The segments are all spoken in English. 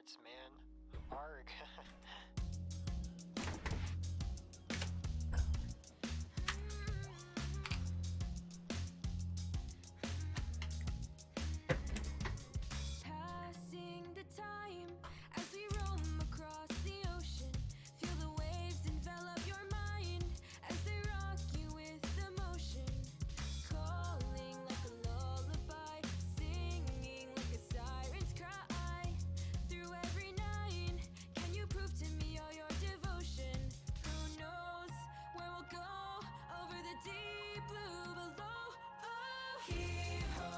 parts, man. Arg. Passing the time as we roam across the ocean. Feel the waves envelop your mind as they rock you with emotion. Calling like a lullaby, singing like a siren's cry. Through every night, can you prove to me all your devotion? Who knows where we'll go over the deep blue below? Oh, heave ho,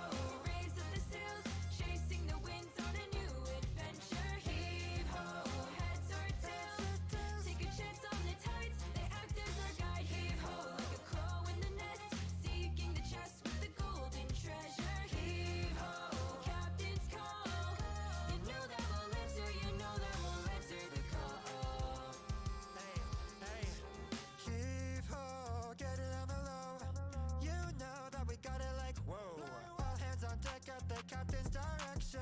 raise up the sails, chasing the winds on a new adventure. Heave ho, heads or tails, take a chance on the tides, they act as our guide. Heave ho, like a crow in the nest, seeking the chest with the golden treasure. Heave ho, captain's call, you know that we'll answer, you know that we'll answer the call. Hey, heave ho, get it on the low. You know that we got it like whoa. All hands on deck at the captain's direction.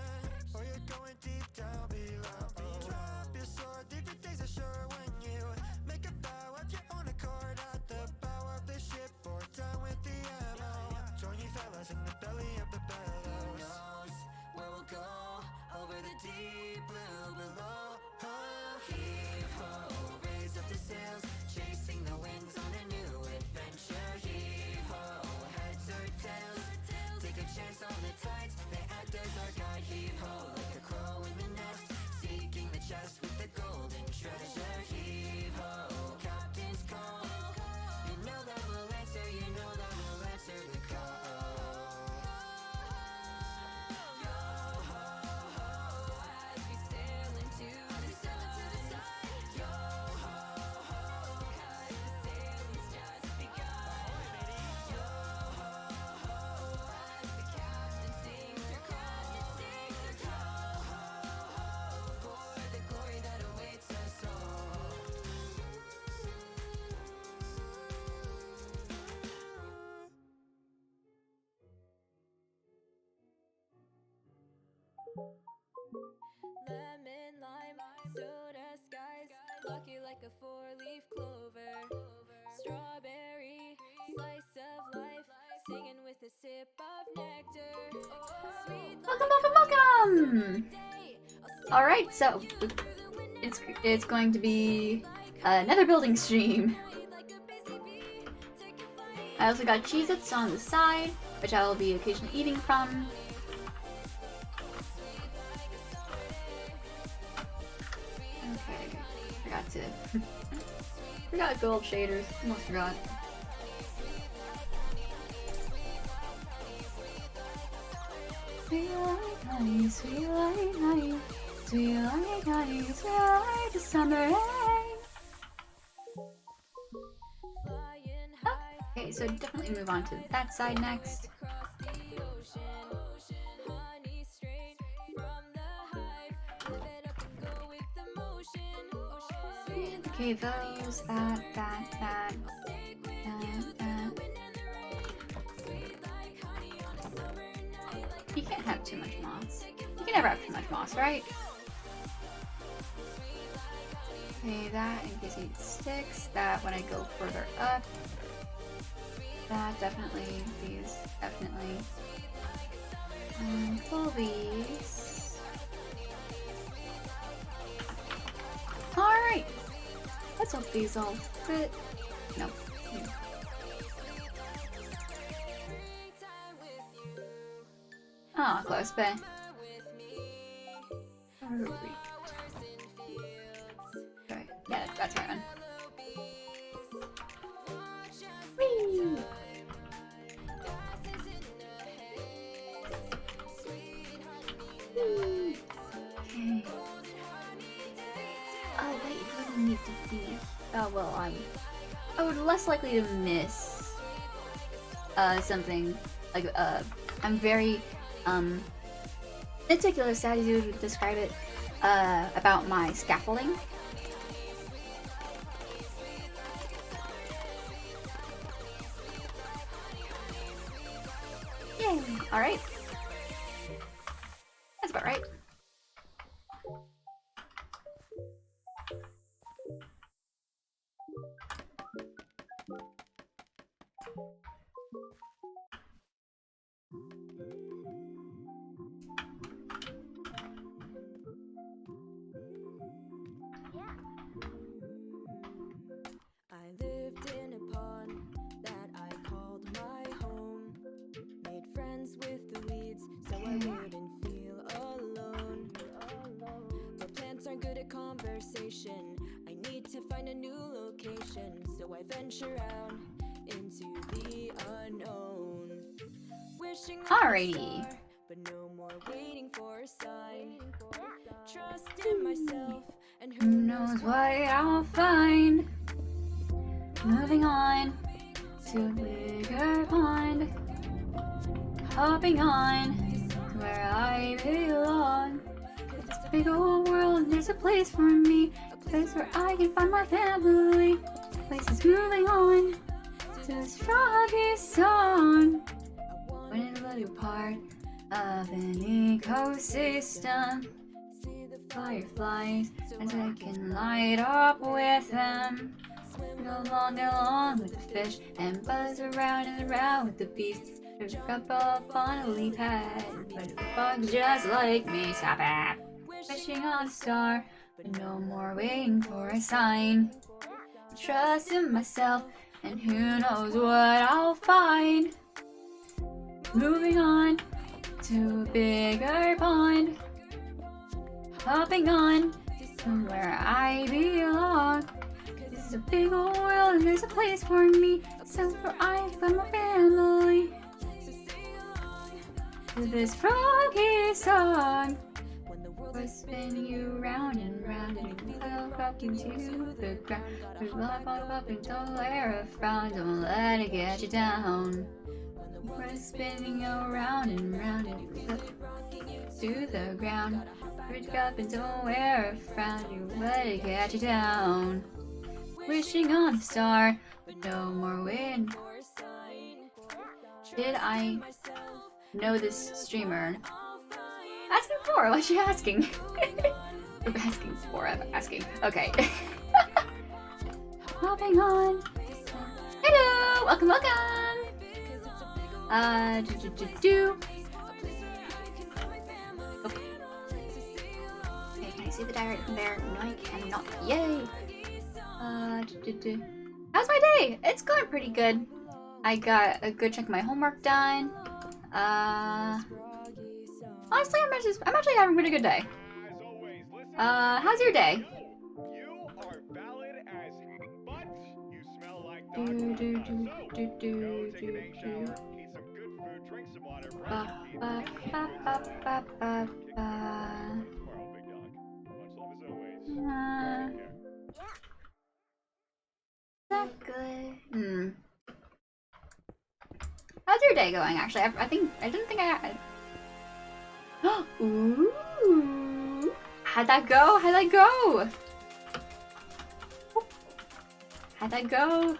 Or you're going deep down below. Drop your sword, leave your days ashore when you make a vow of your own accord at the bow of the ship or down with the ammo. Join you fellas in the belly of the Who bellows. knows where we'll go over the deep blue below? Oh, heave ho, raise up the sails, chasing the winds on a new adventure. Heave ho, heads or tails, take a chance on the tides, they act as our guide. Heave ho, like a crow in the nest, seeking the chest with the golden treasure. Heave ho, captain's call, you know that we'll answer, you know that we'll answer the call. Yo ho ho, as we sail into the sun. Yo ho ho, 'cause the sailing's just begun. Yo ho ho, as the captain sings her call. Yo ho ho, for the glory that awaits us all. Lemon, lime, soda skies, lucky like a four-leaf clover. Strawberry, slice of life, singing with a sip of nectar. Oh, sweet Welcome! Alright, so it's going to be another building stream. I also got Cheez-Its on the side, which I will be occasionally eating from. Okay, forgot to... forgot gold shaders, almost forgot. Sweet like honey, sweet like honey, sweet like honey, sweet like the summer rain. Okay, so definitely move on to that side next. Okay, those, that. You can't have too much moss. You can never have too much moss, right? Okay, that in case it sticks. That when I go further up. That definitely. These definitely. Pull these. Alright. Let's hope these all fit. Nope. Ah, close, but. Okay, yeah, that's right one. Whee! Whee! Okay. Oh wait, it doesn't need to be. Oh well, I would less likely to miss something like I'm very meticulous, as you would describe it, about my scaffolding. Yay! Alright. That's about right. station. I need to find a new location, so I venture out into the unknown. Wishing on a Alrighty. star, but no more waiting for a sign. Trust in myself, and Who knows what I'll find? Moving on to a bigger pond. Hopping on to where I belong. This big old world, there's a place for me. A place where I can find my family. Place is moving on to this froggy song. When it's a little part of an ecosystem. Fireflies as I can light up with them. Go along with the fish and buzz around and around with the beasts. There's a couple on a leaf pad, but the bugs just like me. Stop it. Wishing on a star, but no more waiting for a sign. Trust in myself, and who knows what I'll find. Moving on to a bigger pond. Hopping on to where I belong. This is a big old world and there's a place for me. So where I find my family. To this froggy song. We'll spin you round and round and you fell up into the ground. There's life up and don't wear a frown. Don't let it get you down. We're spinning you round and round and you fell to the ground. Reach up and don't wear a frown. You let it get you down. Wishing on a star, but no more wind. Did I know this streamer? Asking for? What's she asking? Asking for, I'm asking. Okay. Hopping on. Hello! Welcome, welcome! Okay, can I see the diary from there? No, I cannot. Yay! How's my day? It's going pretty good. I got a good chunk of my homework done. Honestly, I'm actually having a pretty good day. How's your day? You are valid as but you smell like Do, dog. do, So, do, do, go do, take an egg do, shower, do. eat some good food, drink some water, brush Ba, your teeth, ba, and ba, ba, ba, ba, ba. tomorrow, big dog. Much love as always. Uh, Take care. that good? How's your day going? Actually, I didn't think I. Ooh! How'd that go? How'd that go? How'd that go?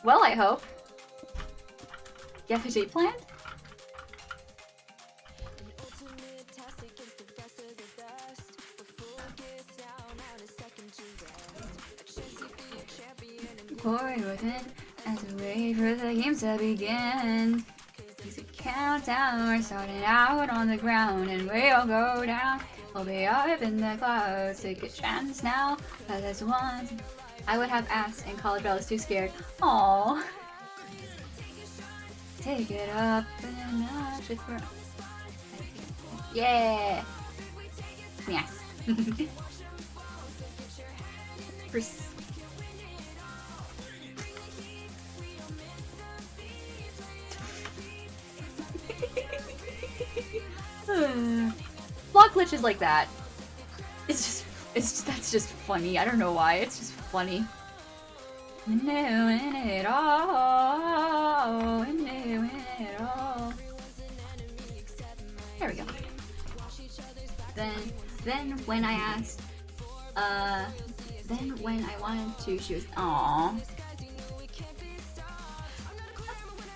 Well, I hope. You have a date planned? Glory within as we wait for the games to begin. It's a countdown, we're starting out on the ground and we'll go down. We'll be up in the clouds, take a chance now, cause it's once. I would have asked in college, but I was too scared. Aww. Take it up a notch if we're... Yeah! Yes. Block glitches like that. That's just funny. I don't know why. It's just funny. Doing it all. Doing it all. There we go. Then when I asked, then when I wanted to, she was, aww.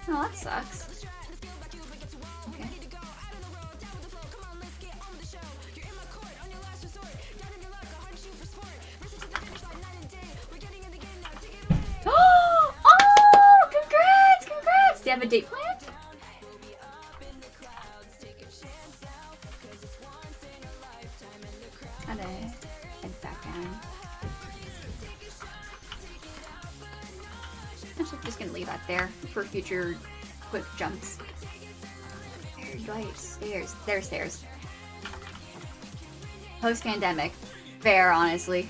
Oh, that sucks. Okay. Oh! Congrats! Congrats! Do you have a date planned? Gotta head back down. I'm just gonna leave that there for future quick jumps. There, do I have stairs? There's stairs. Post-pandemic. Fair, honestly.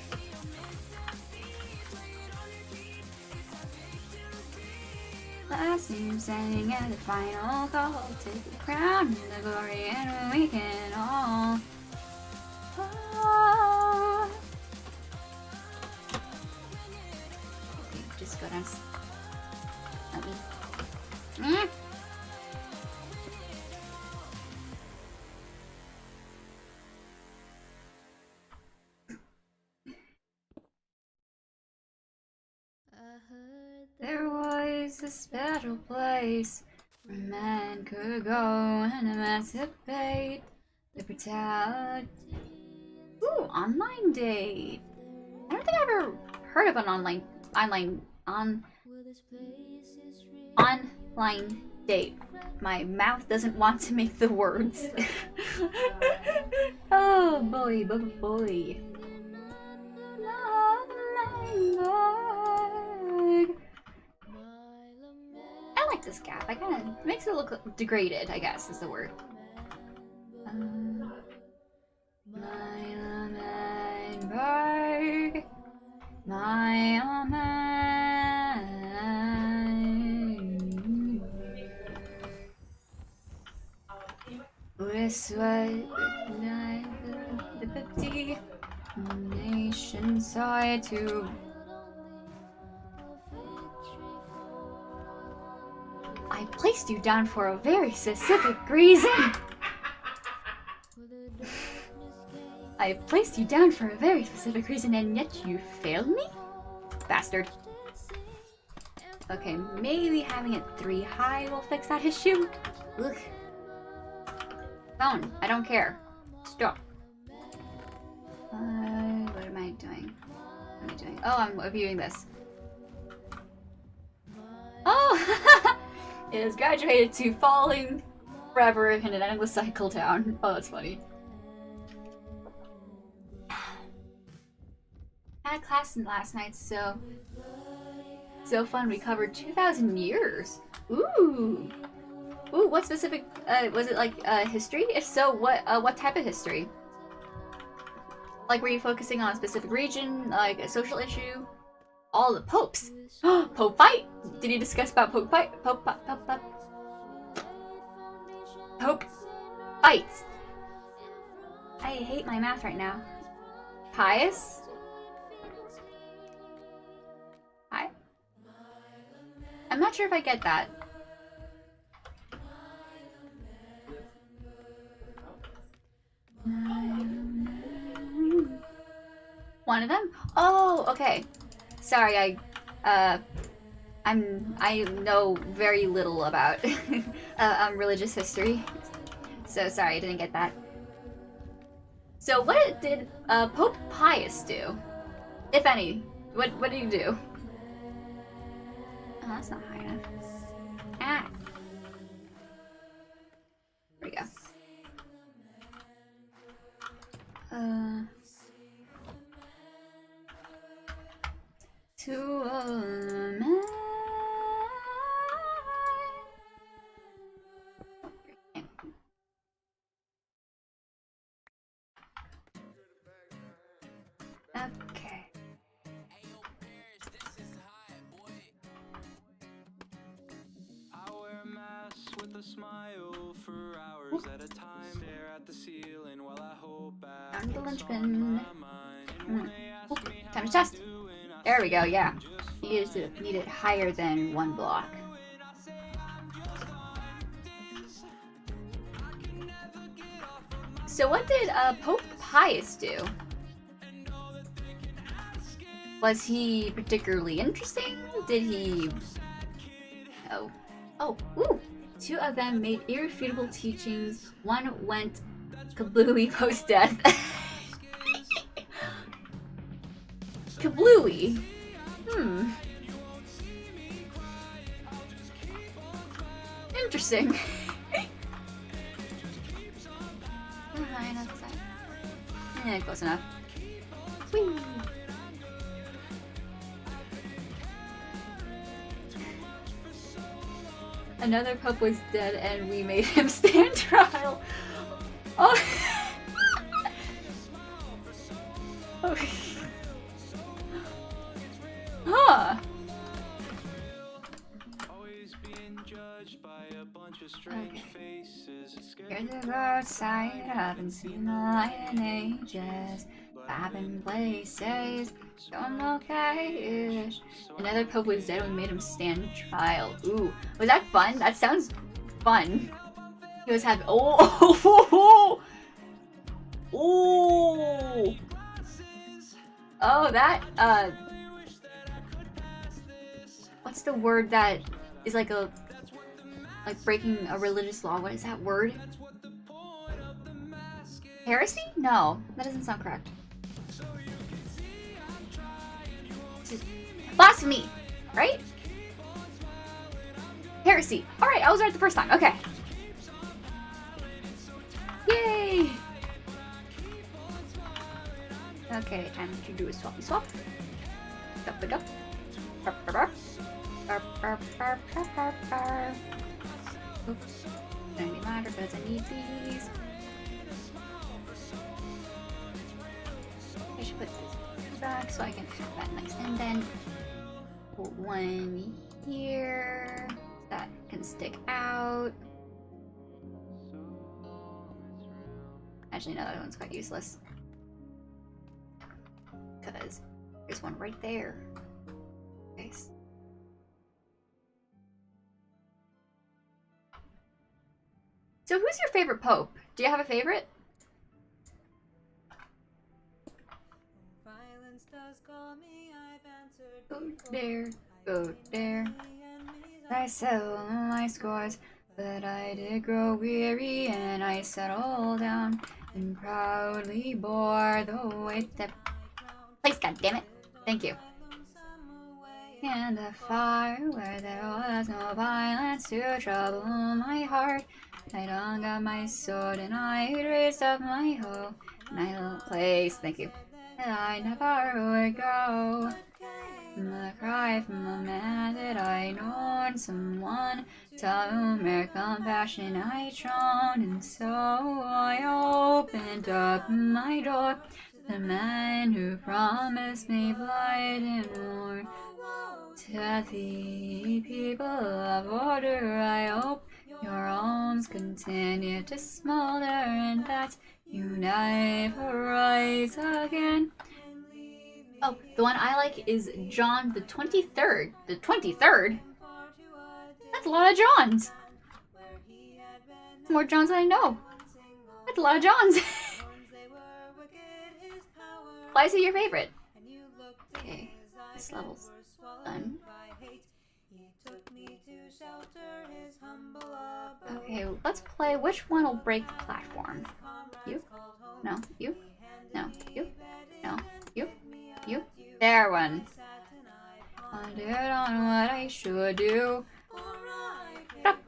Last name standing at the final call. Take the crown and the glory, and we can all. Oh. Okay, just go down. Let me. There was a special place where man could go and emancipate the brutality. Ooh, online date. I don't think I've ever heard of an online date. My mouth doesn't want to make the words. Oh boy, boy, boy. I like this cap. I kind of makes it look degraded, I guess is the word. This was the 50 nation side to. I placed you down for a very specific reason. I placed you down for a very specific reason, and yet you failed me? Bastard. Okay, maybe having it 3 high will fix that issue. Ugh. Phone, I don't care. Stop. What am I doing? What am I doing? Oh, I'm viewing this. Oh! It has graduated to falling forever in an endless cycle down. Oh, that's funny. Had a class last night, so fun. We covered 2,000 years. Ooh, ooh. What specific? Was it like history? If so, what type of history? Like, were you focusing on a specific region, like a social issue? All the popes. Pope fight? Did you discuss about Pope fight? Pope fights. I hate my math right now. Pious? Hi? I'm not sure if I get that. One of them? Oh, okay. Sorry, I know very little about religious history, so sorry I didn't get that. So what did Pope Pius do, if any? What did he do? Oh, that's not high enough. Ah, there we go. To a man. Okay. I wear a mask with a smile for hours at a time. Stare at the ceiling while I hope back. Time to linchpin. Ooh, time to test. There we go, yeah. You need it higher than 1 block. So what did Pope Pius do? Was he particularly interesting? Did he... Oh, ooh! 2 of them made irrefutable teachings. 1 went kablooey post-death. Kablooey? Interesting. Yeah, close enough. Whee! Another pup was dead and we made him stand trial. Oh, oh Huh. Okay. Here's the roadside, I haven't seen the light in ages. I've been places, don't okay-ish. Another pope was dead when we made him stand trial. Ooh, was that fun? That sounds fun. He was having. Oh! Ooh! Oh, that, what's the word that is like a. Like breaking a religious law? What is that word? Heresy? No, that doesn't sound correct. Blasphemy, right? Heresy. All right, I was right the first time. Okay. Yay! Okay, time to do a swappy swap. Dup a dup. Burp, burp, burp. Burp, burp, burp, burp, burp, burp. Oops. Don't even matter because I need these. I should put this back so I can have that nice indent. Put one here. That can stick out. Actually, no, that one's quite useless. Because there's one right there. Nice. So who's your favorite pope? Do you have a favorite? Go there, go there. I settled my scores, but I did grow weary, and I settled down and proudly bore the weight that. Please, goddammit. Thank you. And the fire where there was no violence to trouble my heart. I hung up my sword and I raised up my hoe. And I place, thank you. And I never would go. The cry from a man that I known, someone to whom mere compassion I shown, and so I opened up my door. The man who promised me blood and more. To the people of order, I hope your arms continue to smolder, and that you never rise again. Oh, the one I like is John the 23rd. The 23rd? That's a lot of Johns. That's more Johns than I know. That's a lot of Johns. Why is he your favorite? Okay, this level's done. Okay, let's play. Which one will break the platform? You? No, you? No, you? No, you? You? There one. Pondered on what I should do. Stop.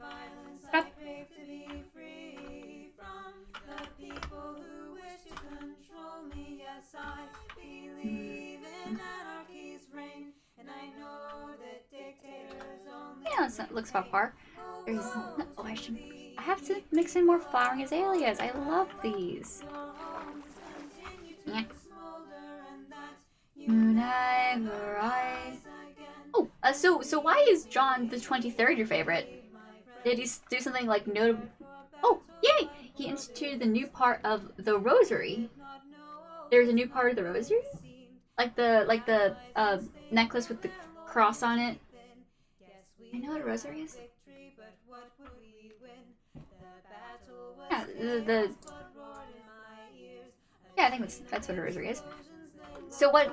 Stop. Yeah, that looks about par. There's no, oh, I have to mix in more flowering azaleas. I love these. Yeah. Never rise. Oh, so why is John the 23rd your favorite? Did he do something like notable? Oh, yay! He instituted the new part of the rosary. There's a new part of the rosary, like the necklace with the cross on it. I know what a rosary is. Yeah, yeah, I think that's what a rosary is. So what?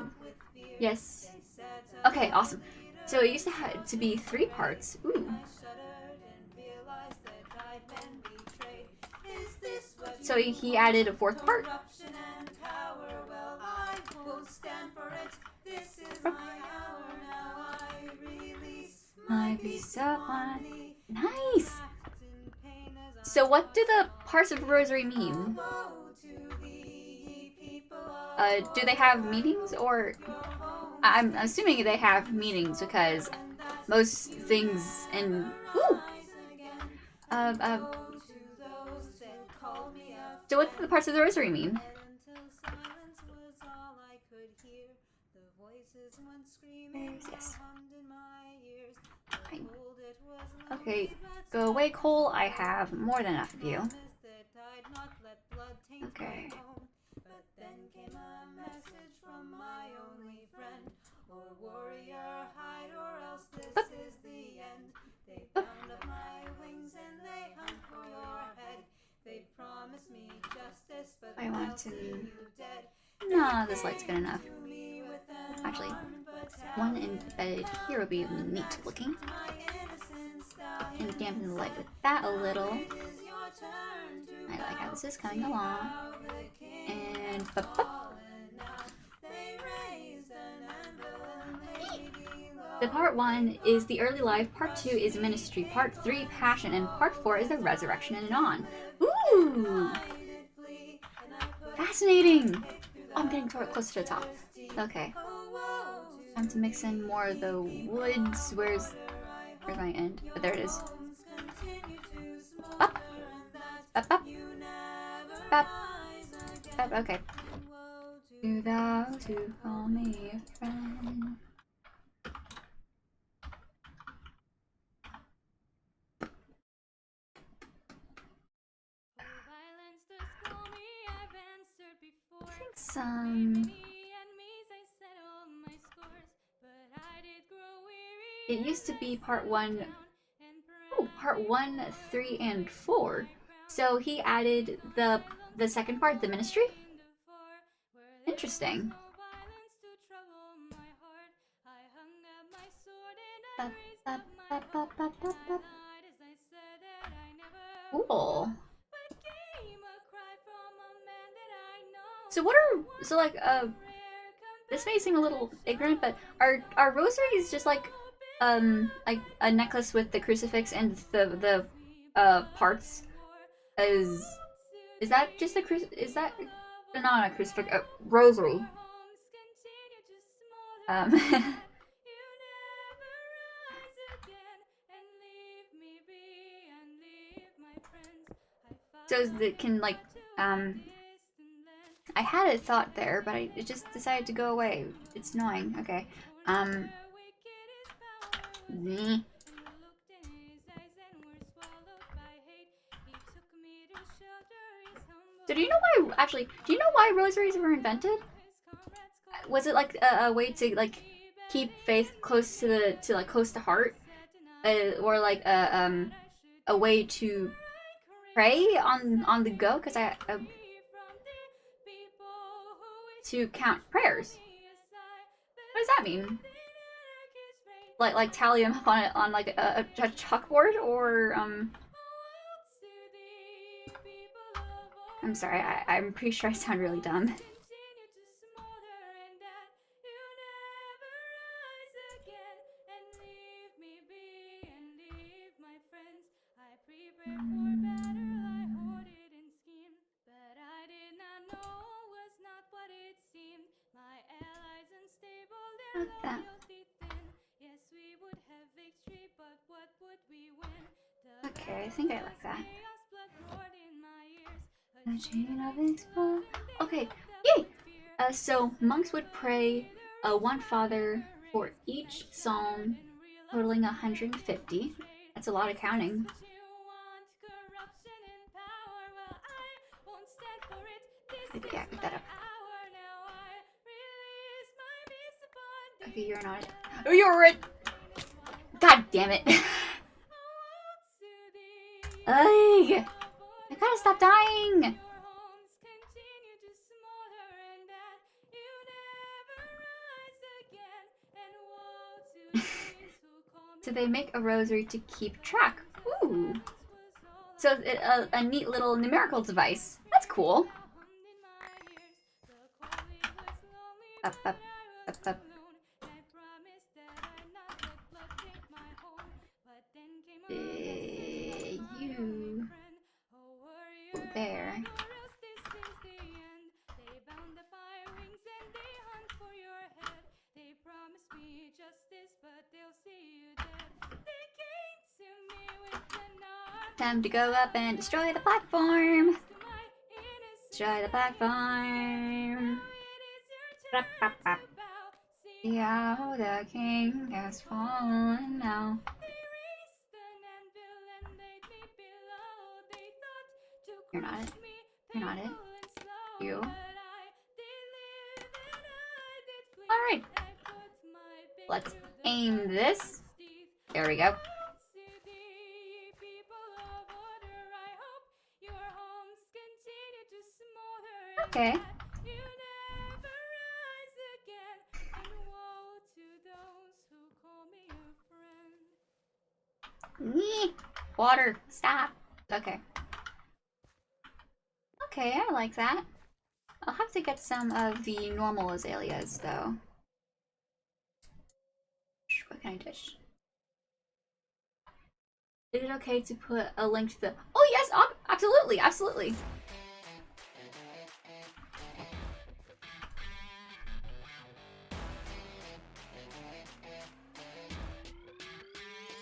Yes. Okay, awesome. So it used to have to be 3 parts. Ooh. So he added a 4th part. My peace of mind. Nice. So what do the parts of rosary mean? Do they have meanings, or I'm assuming they have meanings because most things in so what do the parts of the rosary mean? Yes. Fine. Okay, go away, Cole. I have more than enough of you. Okay. But then came a message from my only friend. Or warrior, hide, or else this is the end. They bound up my wings and they hunt for your head. They promised me justice, but I want they'll to. see you dead. Nah, this light's good enough. To me with an Actually, armed one battalion. embedded here would be neat looking. My innocent stallion. And dampen the light with that a little. It is your turn to I like how this is coming see along. how the king And has fallen out. They raised an anvil and they below. the part 1 is the early life, part 2 is ministry, part 3 passion, and part 4 is the resurrection and on. Ooh! Fascinating! Oh, I'm getting closer to the top. Okay. Time to mix in more of the woods. Where's my end? But there it is. Up! Up, up! Up! Up, okay. To those who call me a friend. Some. It used to be part 1. Oh, part 1, 3, and 4. So he added the second part, the ministry. Interesting. Cool. So what are this may seem a little ignorant, but are rosaries just like a necklace with the crucifix and the parts? Is that just a is that not a crucifix? A rosary. So it can like I had a thought there, but it just decided to go away. It's annoying. Okay. So do you know why? Actually, do you know why rosaries were invented? Was it like a way to like keep faith close to the close to heart, or like a way to pray on the go? Because to count prayers. What does that mean? Like tally them up on like a chalkboard, or I'm sorry, I'm pretty sure I sound really dumb. That. Okay, I think I like that. A chain of explore. Okay, yay! So monks would pray one father for each psalm, totaling 150. That's a lot of counting. Yeah, pick that up. Okay, you're not. Oh, you're it! God damn it! Ugh! I gotta stop dying! So they make a rosary to keep track. Ooh! So a neat little numerical device. That's cool. Up, up, up, up. You there. Time to go up and destroy the platform. Destroy the platform. Yeah, the king has fallen now. You're not it. You're not it. You. Alright. Let's aim this. There we go. Okay. Water, stop. Okay. Okay, I like that. I'll have to get some of the normal azaleas, though. What can I dish? Is it okay to put a link to the... Oh, yes! Absolutely! Absolutely!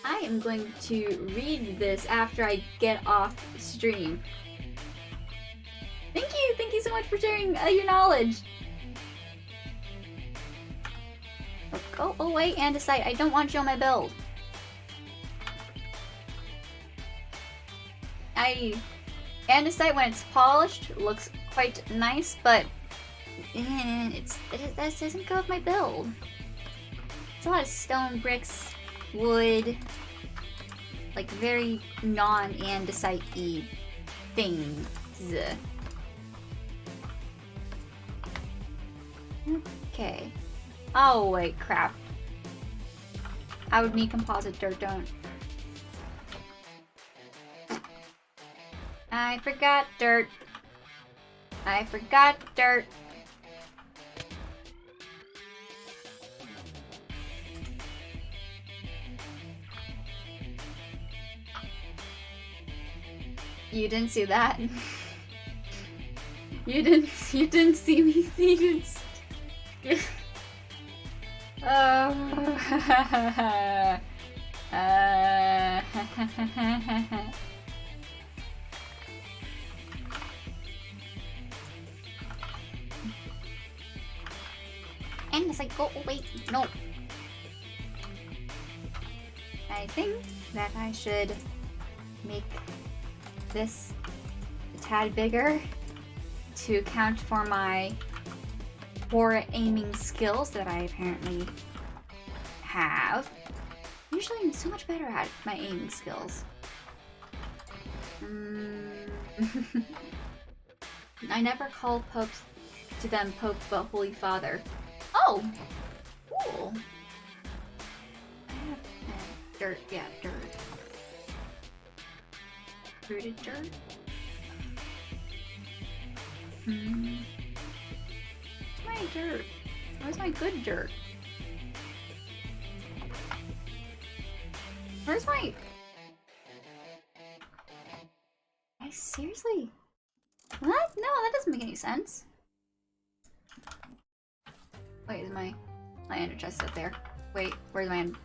I am going to read this after I get off stream. Thank you so much for sharing your knowledge. Oh wait, andesite, I don't want you on my build. Andesite, when it's polished, looks quite nice, but that doesn't go with my build. It's a lot of stone, bricks, wood, like very non-andesite-y things. Okay. Oh wait, crap. I would need composite dirt, don't. I forgot dirt. I forgot dirt. You didn't see that. You didn't see me. You didn't. And it's like, oh wait, no. I think that I should make this a tad bigger to account for my poor aiming skills that I apparently have. Usually I'm so much better at my aiming skills. I never call popes to them Pope but Holy Father. Oh! Cool. I have dirt, yeah, dirt. Rooted dirt? My dirt. Where's my good dirt? Where's my... Seriously? What? No, that doesn't make any sense. Wait, is my ender chest up there? Wait, where's my end?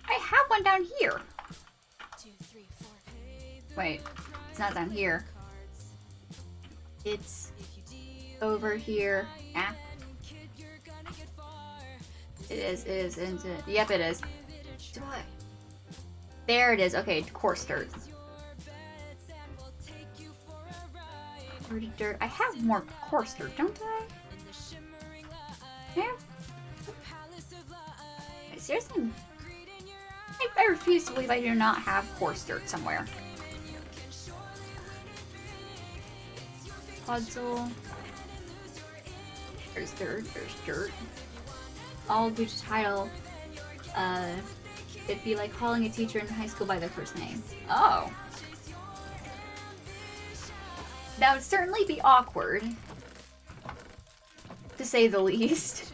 I have one down here! Wait, it's not down here. It's over here. Ah. It is, isn't it? Yep, it is. Do I? There it is. Okay, coarse dirt. Rooted dirt. I have more coarse dirt, don't I? Yeah. Seriously? I refuse to believe I do not have coarse dirt somewhere. Puzzle. There's dirt, there's dirt. I'll do the title. It'd be like calling a teacher in high school by their first name. Oh. That would certainly be awkward. To say the least.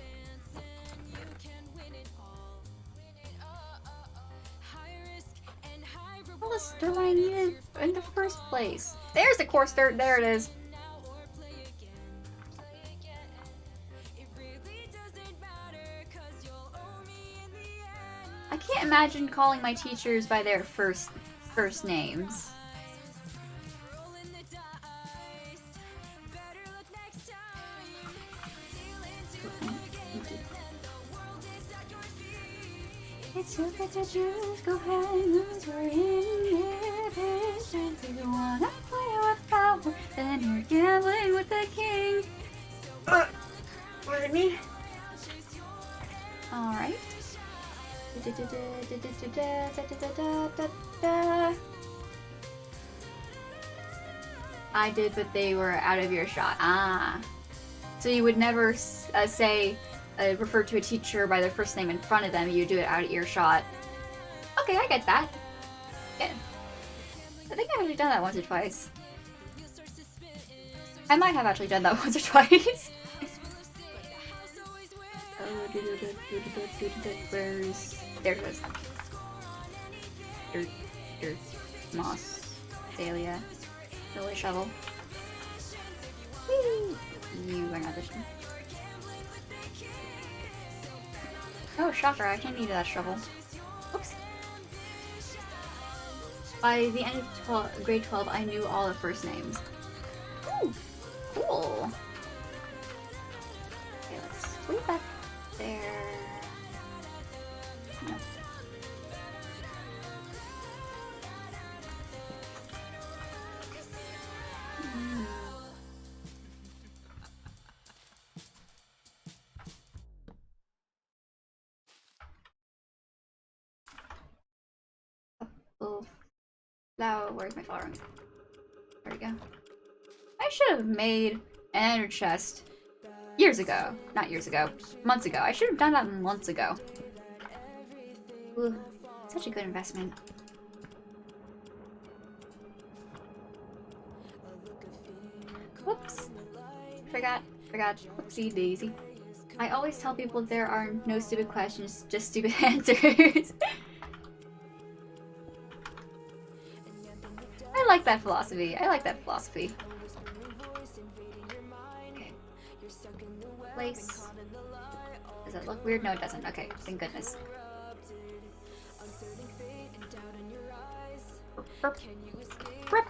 All this dirt I needed in the first place. There's the coarse dirt, there it is. I can't imagine calling my teachers by their first names. It's okay to just go ahead and lose your inhibitions. If you wanna play with power, then you're gambling with the king. Pardon me. Alright. I did, but they were out of earshot. Ah. So you would never say, refer to a teacher by their first name in front of them. You do it out of earshot. Okay, I get that. Yeah. I think I've actually done that once or twice. I might have actually done that once or twice. Where's... There it is. Dirt. Moss. Azalea. Lily shovel. Whee! You are not this one. Oh, shocker, I actually needed that shovel. Oops. By the end of grade 12, I knew all the first names. Ooh, cool. Okay, let's sweep back there. No. Oh, flower. Where's my flower? There we go. I should have made an ender chest years ago. Not years ago. Months ago. I should have done that months ago. Ooh, such a good investment. Whoops. Forgot. Whoopsie daisy. I always tell people there are no stupid questions, just stupid answers. I like that philosophy. Okay. Place. Does that look weird? No, it doesn't. Okay, thank goodness. Burp. Burp.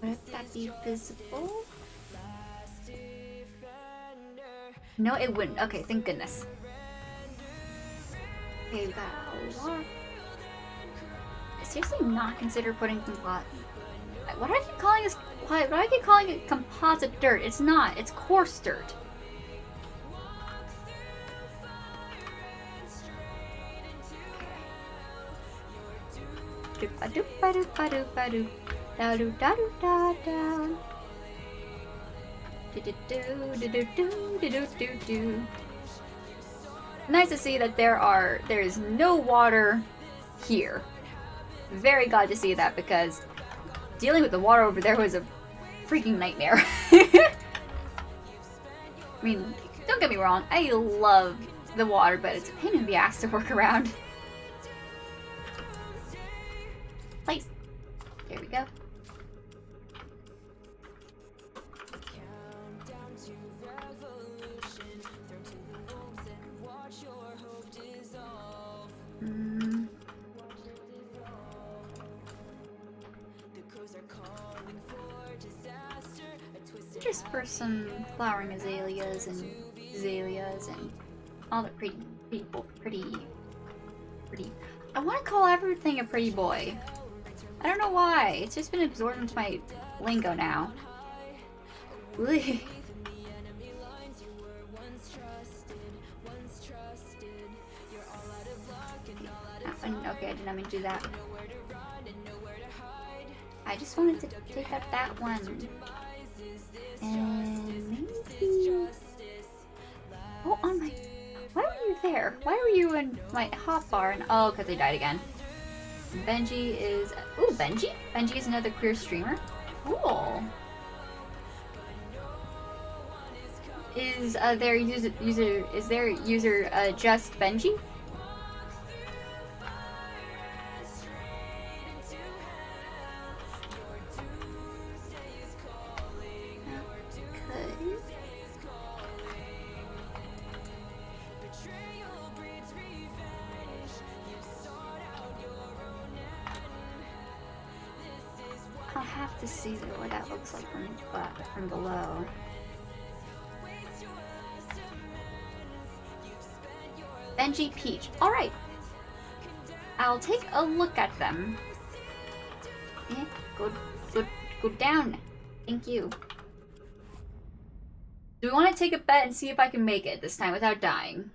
Would that be visible? No, it wouldn't. Okay, thank goodness. Okay, we got a lot. I seriously not consider putting composite. Why do I keep calling this? Why do I keep calling it composite dirt? It's not. It's coarse dirt. Nice to see that there is no water here. Very glad to see that, because dealing with the water over there was a freaking nightmare. I mean, don't get me wrong, I love the water, but it's a pain in the ass to work around. Place. There we go. Intersperse some flowering azaleas and all the pretty. I want to call everything a pretty boy. I don't know why. It's just been absorbed into my lingo now. Really? Okay, I did not mean to do that. I just wanted to take out that one. And maybe... Oh, on my... Why were you there? Why were you in my hotbar? And oh, because they died again. Benji is... Ooh, Benji? Benji is another queer streamer. Cool. Is their user just Benji? I'll have to see what that looks like from below. Benji Peach. Alright. I'll take a look at them. Yeah, go down. Thank you. Do we want to take a bet and see if I can make it this time without dying?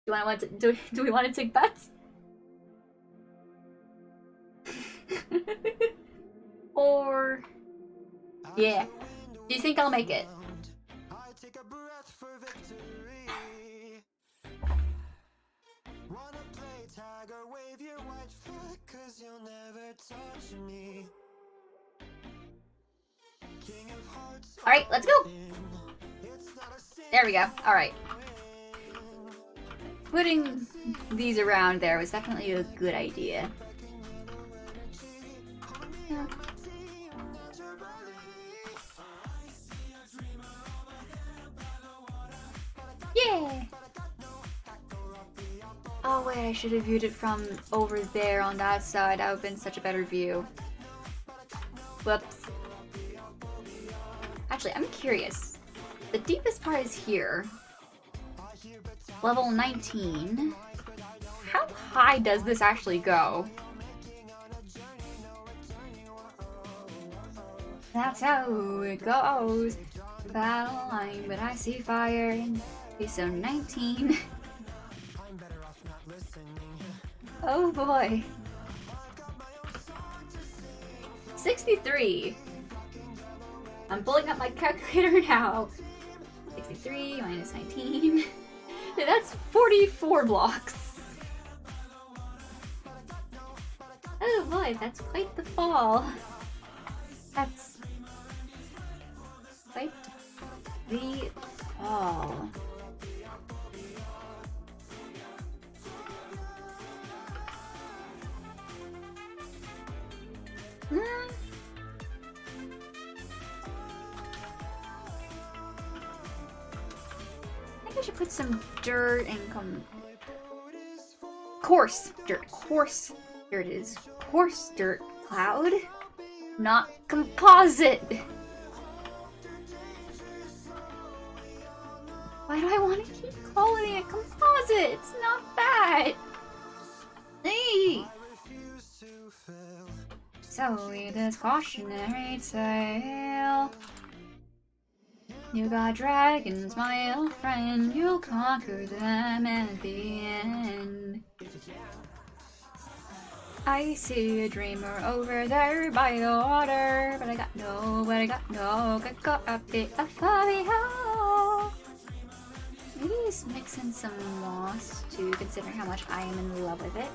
Do we want to take bets? Or yeah. Do you think I'll make it? I take a breath for victory. Wanna play tag or wave your white flag, 'cause you'll never touch me. King of hearts. Alright, let's go! It's not a sin There we go. Alright. Putting these around there was definitely a good idea. Yeah. Yeah! Oh wait, I should have viewed it from over there on that side. That would have been such a better view. Whoops. Actually, I'm curious. The deepest part is here. Level 19. How high does this actually go? That's how it goes. Battle line, but I see fire. Okay, so 19. Oh boy. 63. I'm pulling up my calculator now. 63 minus 19. That's 44 blocks. Oh boy, that's quite the fall. That's quite the fall. I think I should put some dirt and coarse dirt. Coarse dirt is coarse dirt cloud, not composite. Why do I want to keep calling it composite? It's not that. Hey. So read this cautionary tale. You got dragons, my old friend. You'll conquer them at the end. I see a dreamer over there by the water, but I got no copy of Fabio. Maybe just mix in some moss to consider how much I am in love with it.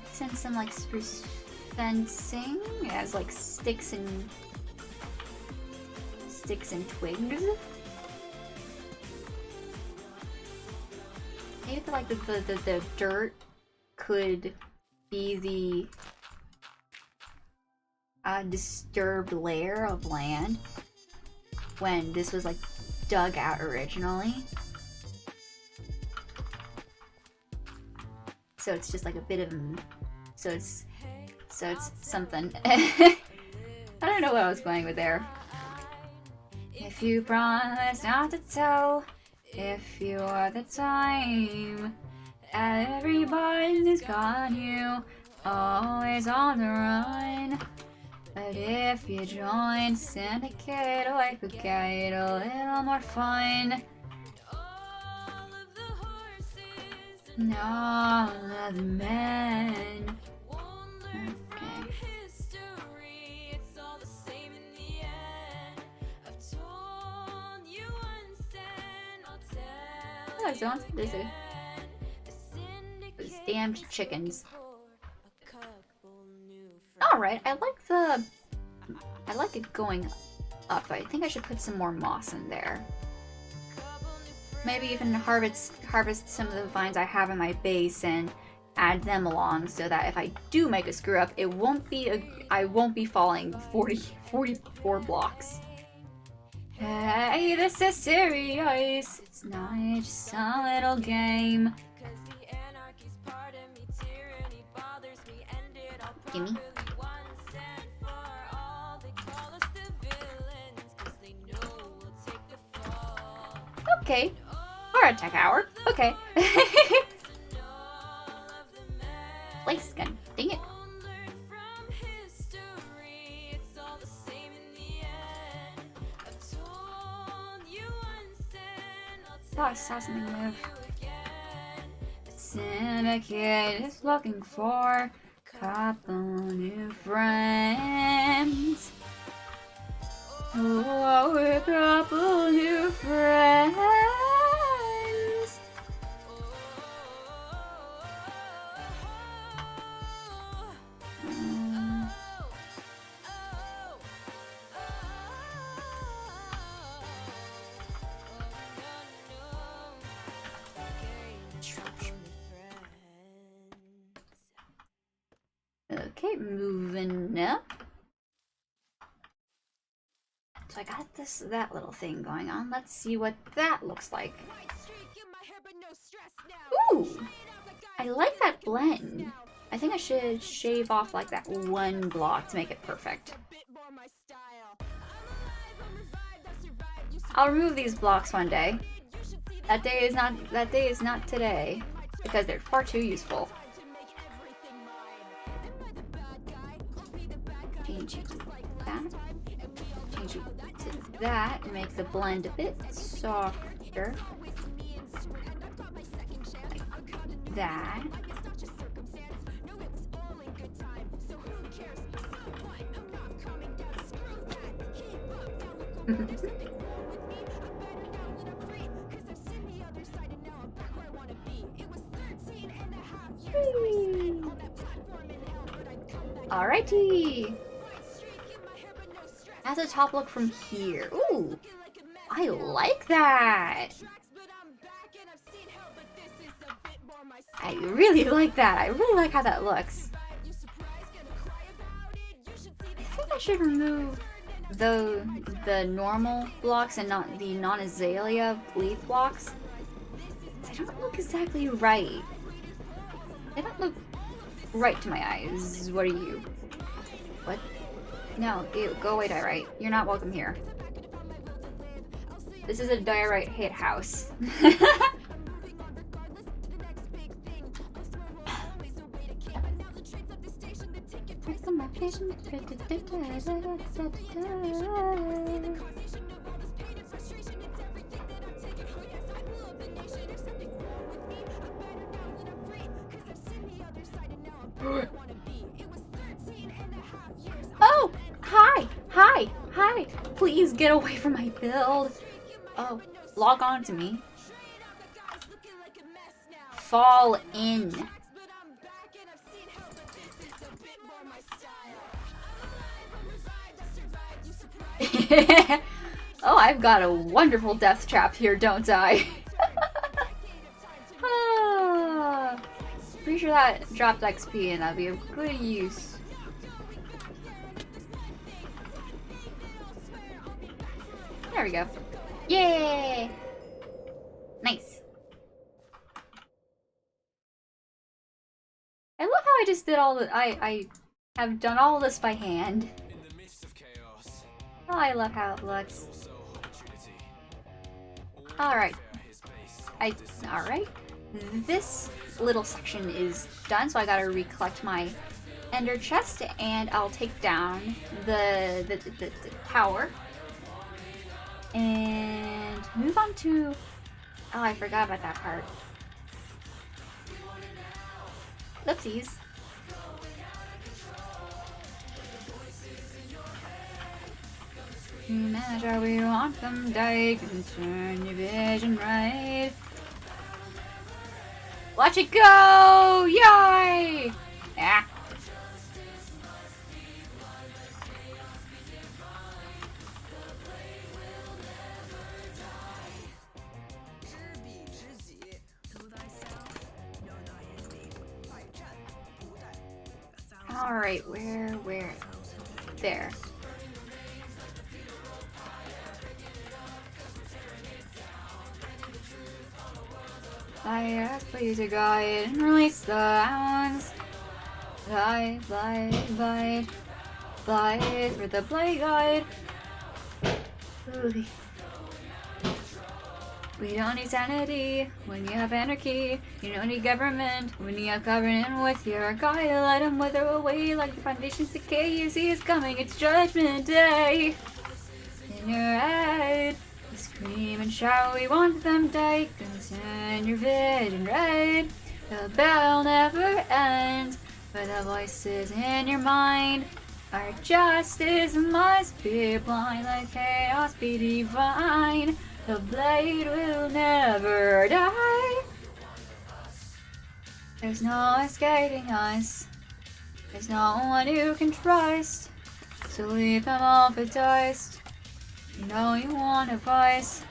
Mix in some like spruce fencing. It has like sticks and twigs. Maybe the dirt could be the disturbed layer of land when this was like dug out originally. So it's just like a bit of so it's something. I don't know what I was going with there. If you promise not to tell, if you're the time, everybody's got you, always on the run. But if you join Syndicate, life would get a little more fun. And all of the men. Okay. Oh, there's those damned chickens. Alright, I like it going up. I think I should put some more moss in there. Maybe even harvest some of the vines I have in my base and add them along so that if I do make a screw up, it won't be I won't be falling 44 blocks. Hey, this is serious. It's not just a little game. Gimme. Okay. Heart attack hour. Okay. Place gun. Dang it. Learn from history. It's all the same in the end. I've told you once and I'll Oh, I saw something move. tell you again. Syndicate is looking for couple new friends. Oh, a couple new friends. Mm. Okay, moving up. So I got that little thing going on. Let's see what that looks like. Ooh! I like that blend. I think I should shave off like that one block to make it perfect. I'll remove these blocks one day. That day is not today because they're far too useful. Change it to that. Change it to that and make the blend a bit softer. Like that. Alrighty. That's a top look from here. Ooh, I like that. I really like that. I really like how that looks. I think I should remove the normal blocks and not the non-azalea leaf blocks. They don't look exactly right. They don't look right to my eyes. What are you? What? No, ew, go away, Diorite. You're not welcome here. This is a Diorite hate house. Oh! Hi! Hi! Hi! Please get away from my build! Oh, log on to me. Fall in. Oh, I've got a wonderful death trap here, don't I? Ah, pretty sure that dropped XP and that'd be of good use. There we go. Yay! Nice. I love how I just did all the I have done all this by hand. Oh, I love how it looks. Alright. Alright. This little section is done, so I gotta recollect my ender chest and I'll take down the tower. And move on to... Oh, I forgot about that part. Oopsies. Measure we want them die, can turn your vision right. Watch it go! Yay! Yeah. Alright, where? There. I ask please to guide and release the hounds. Glide for the blade guide. Ooh. We don't need sanity when you have anarchy. You don't need government when you have government with your guy. Let him wither away like the foundations decay. You see it's coming, it's judgment day. In your head, you scream and shout, we want them dead. Concern your vision red. The battle never ends, but the voices in your mind. Our justice must be blind, like chaos be divine. The blade will never die. There's no escaping us. There's no one you can trust. So leave them all for dust. You know you want a voice.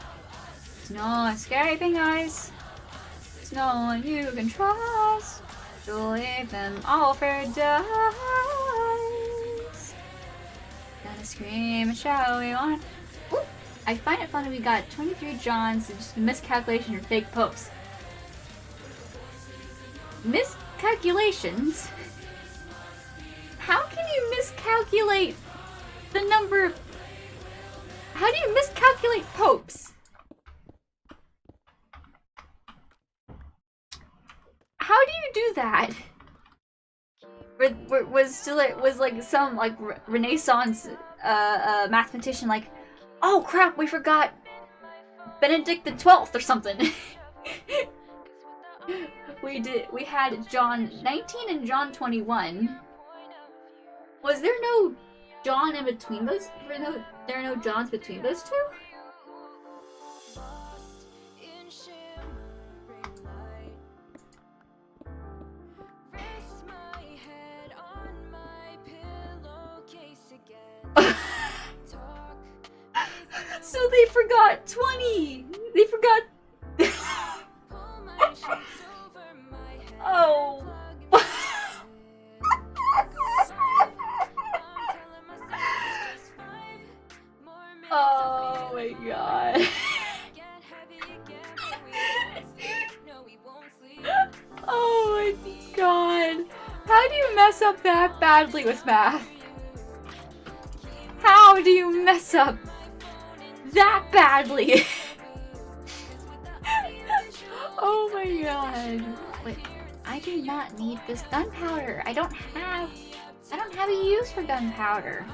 There's no escaping us. There's no one you can trust. So leave them all for dust. Gonna scream and shout we want. Ooh. I find it funny we got 23 Johns and just a miscalculation or fake popes. Miscalculations? How can you miscalculate the number? How do you miscalculate popes? How do you do that? Was like some like Renaissance mathematician like, oh crap, we forgot Benedict the 12th or something. We had John 19 and John 21. Was there no John in between those? There are no Johns between those two? So they forgot 20! They forgot... Oh... Oh my god. Oh my god. How do you mess up that badly with math? How do you mess up that badly? Oh my god. Wait, I do not need this gunpowder. I don't have a use for gunpowder.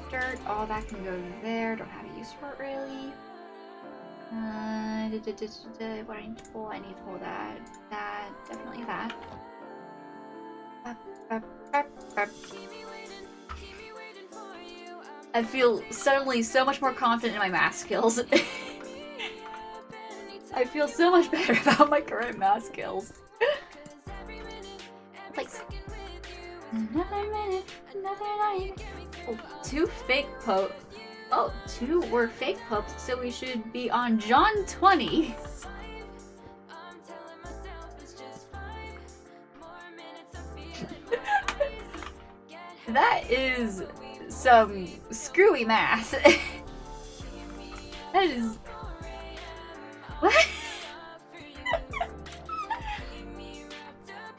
Dirt, all that can go there. Don't have a use for it really. What I need to pull? I need to pull that. That, definitely that. I feel suddenly so much more confident in my math skills. I feel so much better about my current math skills. Place. Another minute, another night. Oh, 2 fake popes. Oh, 2 were fake popes, so we should be on John 20. That is some screwy math. That is... What?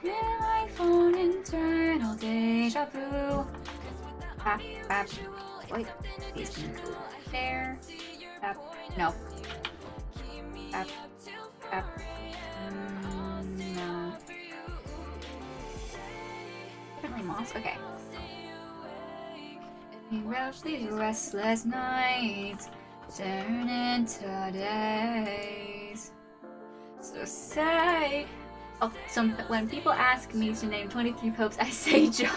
Yeah, my phone internal deja vu. Bap, bap. Wait, these can go there. Bap. No. Bap. Bap. No. Definitely moss. Okay. We roach these restless nights, turn into days. So say. Oh, so when people ask me to name 23 popes, I say John.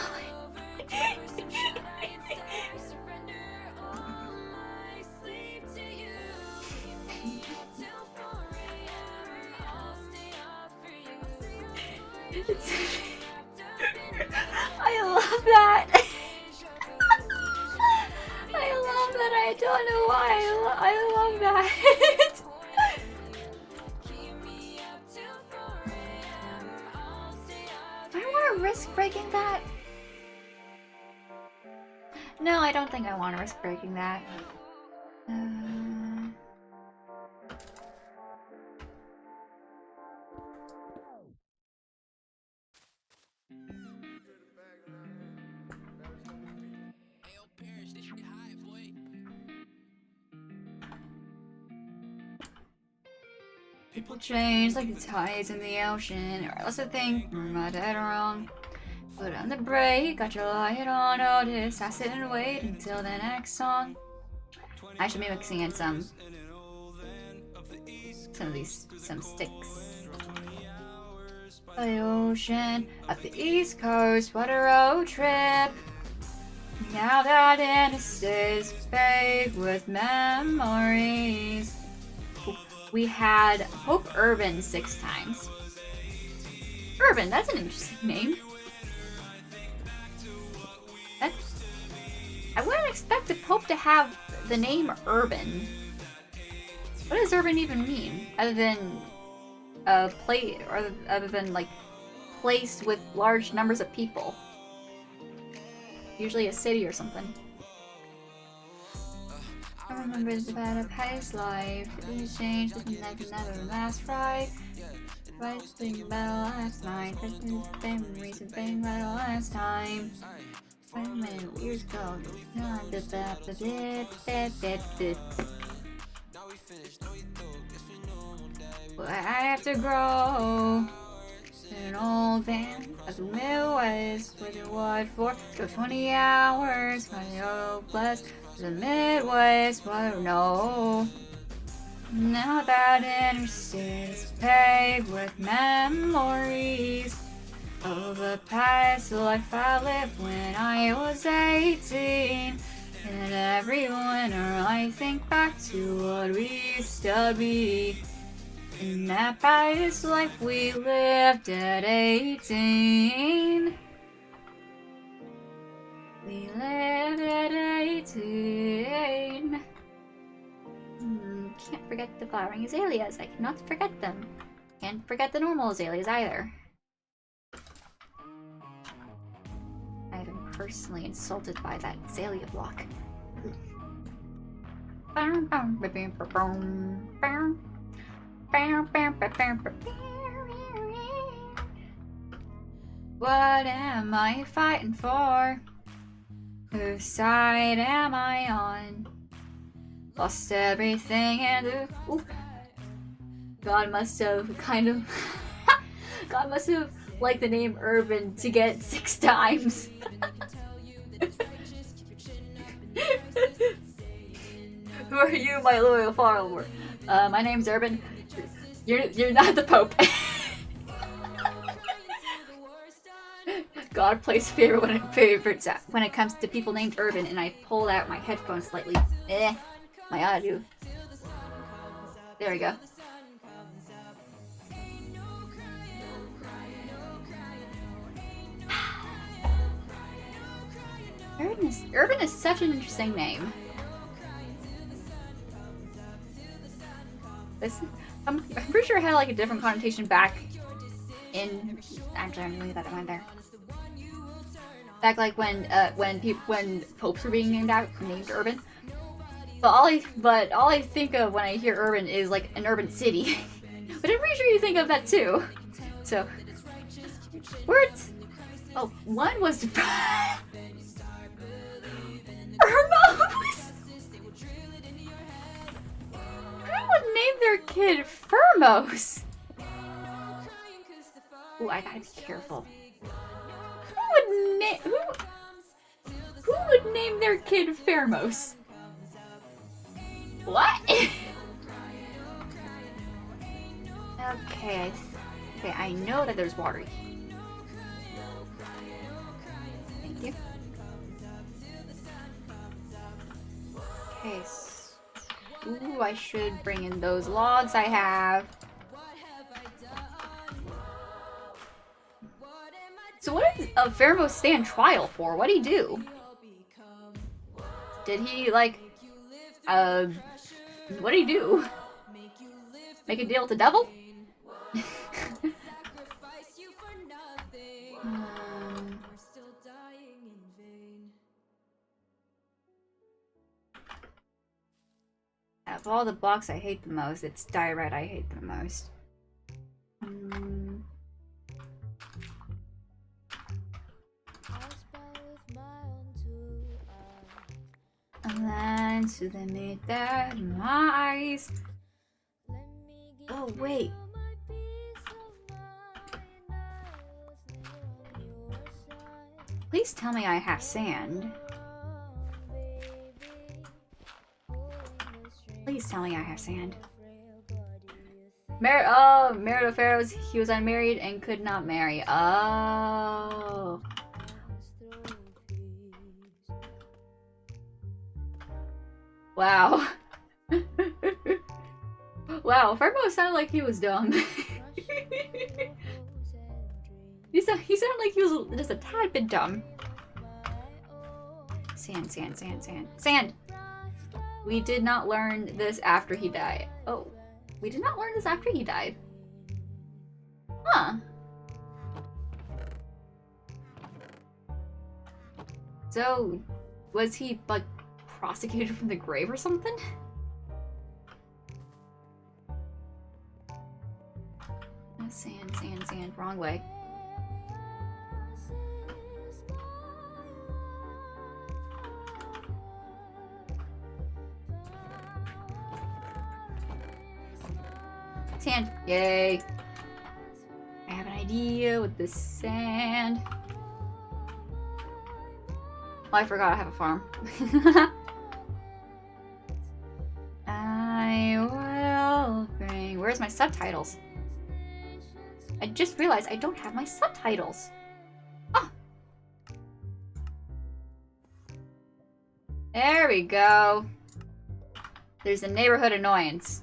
I love that. I love that. I don't know why. I love that. Do I want to risk breaking that? No, I don't think I want to risk breaking that. People change like the tides in the ocean. Regardless of think, am I dead or wrong? Put on the brake, got your light on notice. I sit and wait until the next song. I should be mixing in some sticks. By the ocean, up the east coast, what a road trip. Now that Ennis is big with memories. We had Hope Urban 6 times. Urban, that's an interesting name. I wouldn't expect the Pope to have the name Urban. What does urban even mean? Other than other than like place with large numbers of people. Usually a city or something. I remember the bad of Pai's life. It changed, it never last right. Right thing about last night. The memories of thing about last time. 20 minutes years ago. But I have to grow. An old man of the Midwest with a what for? Go 20 hours, my hopeless. The Midwest, what no. Now that interstate's paved with memories of the past life I lived when I was 18. And every winter I think back to what we used to be. In that past life we lived at 18. We lived at 18. Can't forget the flowering azaleas. I cannot forget them. Can't forget the normal azaleas either. I've been personally insulted by that azalea block. What am I fighting for? Whose side am I on? Lost everything and God must have God must have liked the name Urban to get 6 times. Who are you, my loyal follower? My name's Urban. You're not the Pope. God plays favorites when it comes to people named Urban, and I pulled out my headphones slightly. My audio. There we go. Urban is such an interesting name. I'm pretty sure it had like a different connotation back in. Actually, I'm gonna leave that in mind there. Back like when popes were being named Urban. But all I think of when I hear urban is like an urban city. But I'm pretty sure you think of that too. So words. Oh, one was Firmos. Who would name their kid Firmos? Ooh, I gotta be careful. Who would name their kid Firmos? What? Okay, I know that there's water. Thank you. Okay. Ooh, I should bring in those logs I have. So what did Firmos stand trial for? What did he do? Did he, like, what did he do? Make a deal with the devil? Of all the blocks I hate the most, it's diorite I hate the most. And then to the meet that in my eyes. Oh, Oh, wait. Please tell me I have sand. Please tell me I have sand. Married of Pharaohs, he was unmarried and could not marry. Oh. Wow. Wow, Pharaoh sounded like he was dumb. he sounded like he was just a tad bit dumb. Sand, sand, sand, sand. Sand! We did not learn this after he died. Oh. We did not learn this after he died. Huh. So, was he, like, prosecuted from the grave or something? Sand, sand, sand. Wrong way. Sand. Yay. I have an idea with this sand. Oh, I forgot I have a farm. I will bring... Where's my subtitles? I just realized I don't have my subtitles. Oh. There we go. There's a neighborhood annoyance.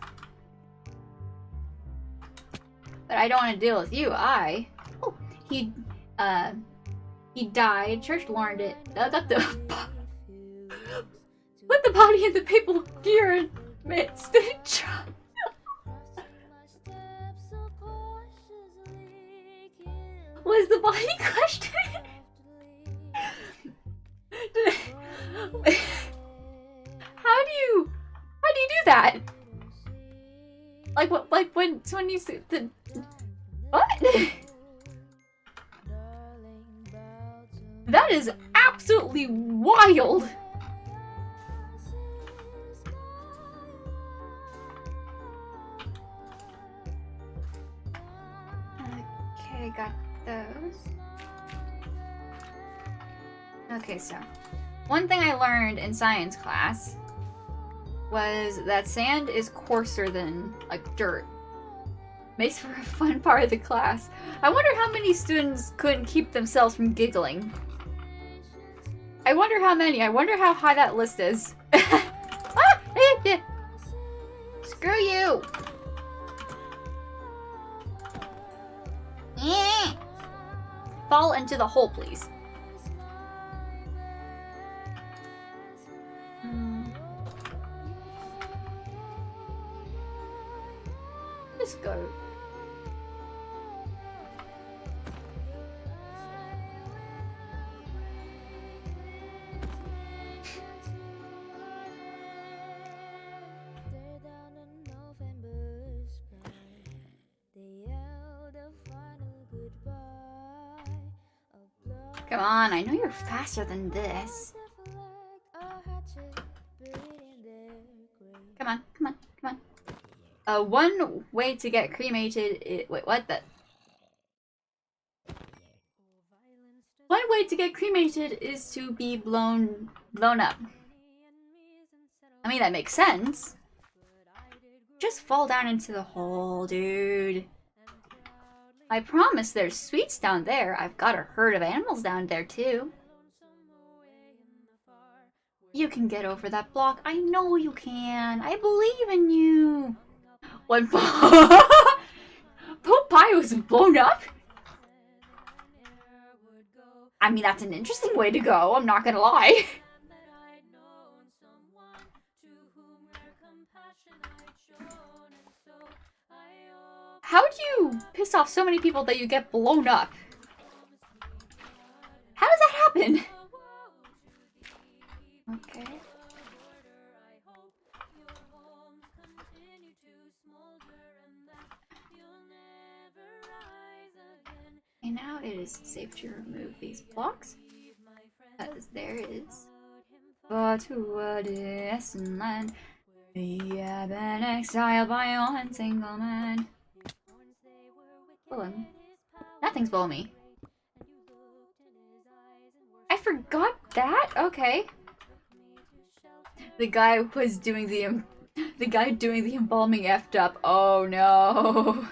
But I don't want to deal with you. Oh, he died. Church learned it. Got the put the body in the papal gear and midst the church. Was the body crushed? How do you do that? Like what? Like when you see the what? That is absolutely wild. Okay, got those. Okay, so one thing I learned in science class was that sand is coarser than, like, dirt. Makes for a fun part of the class. I wonder how many students couldn't keep themselves from giggling. I wonder how many. I wonder how high that list is. Ah! Screw you! Fall into the hole, please. Just go. Come on, I know you're faster than this. Come on, come on, come on. One way to get cremated is... Wait, what the... One way to get cremated is to be blown up. I mean, that makes sense. Just fall down into the hole, dude. I promise there's sweets down there. I've got a herd of animals down there, too. You can get over that block. I know you can. I believe in you. When Popeye was blown up? I mean, that's an interesting way to go. I'm not gonna lie. How do you piss off so many people that you get blown up? How does that happen? Okay. And now it is safe to remove these blocks. Because there is. But to a distant land, we have been exiled by one single man. balloon. Nothing's below me. I forgot that? Okay. The guy was doing the guy doing the embalming effed up. Oh no.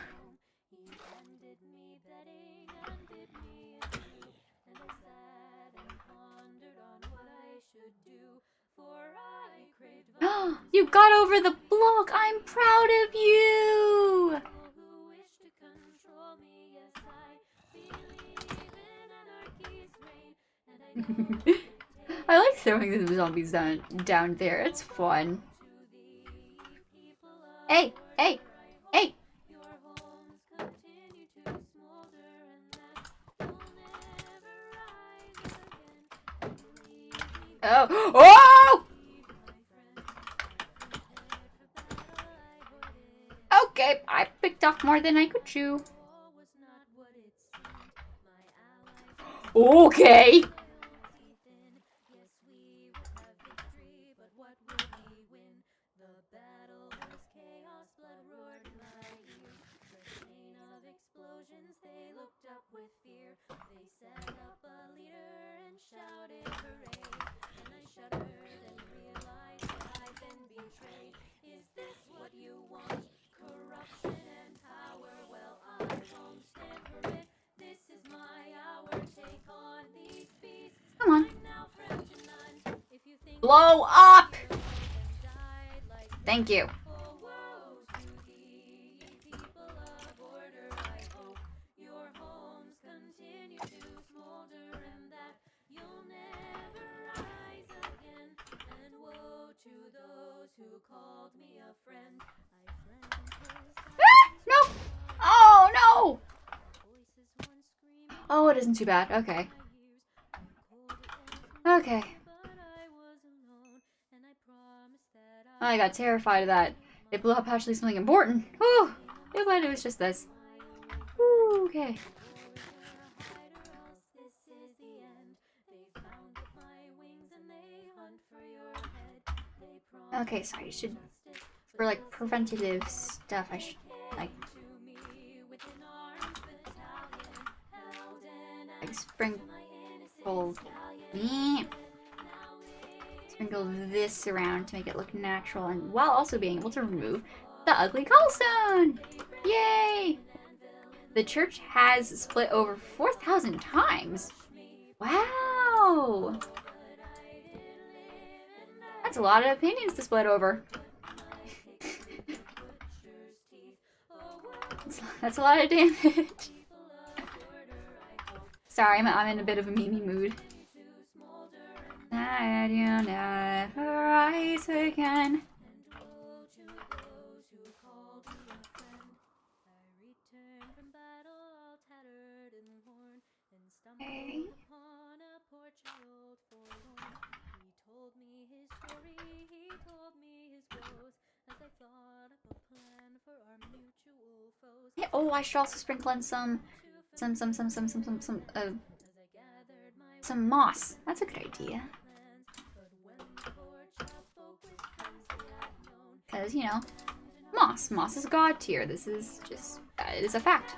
You got over the block! I'm proud of you! I like throwing the zombies down there. It's fun. Hey! Hey! Hey! Oh! Oh! Okay, I picked off more than I could chew. Okay! Come on. Blow up! Thank you. No! Oh no! Oh, it isn't too bad. Okay. Okay. I got terrified of that. It blew up actually something important. Whew! But it was just this. Whew, okay. Okay, sorry, I should... For, like, preventative stuff, I should, like... sprinkle... Sprinkle this around to make it look natural, and while also being able to remove the ugly cobblestone! Yay! The church has split over 4,000 times! Wow! That's a lot of opinions to split over. That's a lot of damage. Sorry, I'm in a bit of a meme mood. That you'll never rise again. Okay. Hey, oh, I should also sprinkle in some moss. That's a good idea. Because, you know, moss is god tier. This is just, it is a fact.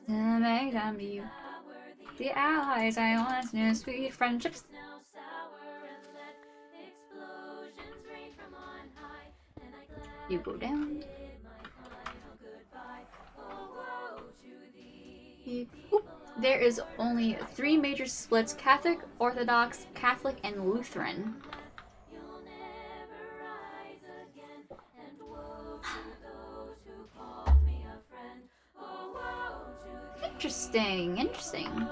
To make them you, the allies I once knew, sweet friendships. You go down. Oop. There is only 3 major splits: Catholic, Orthodox, Catholic, and Lutheran. Interesting.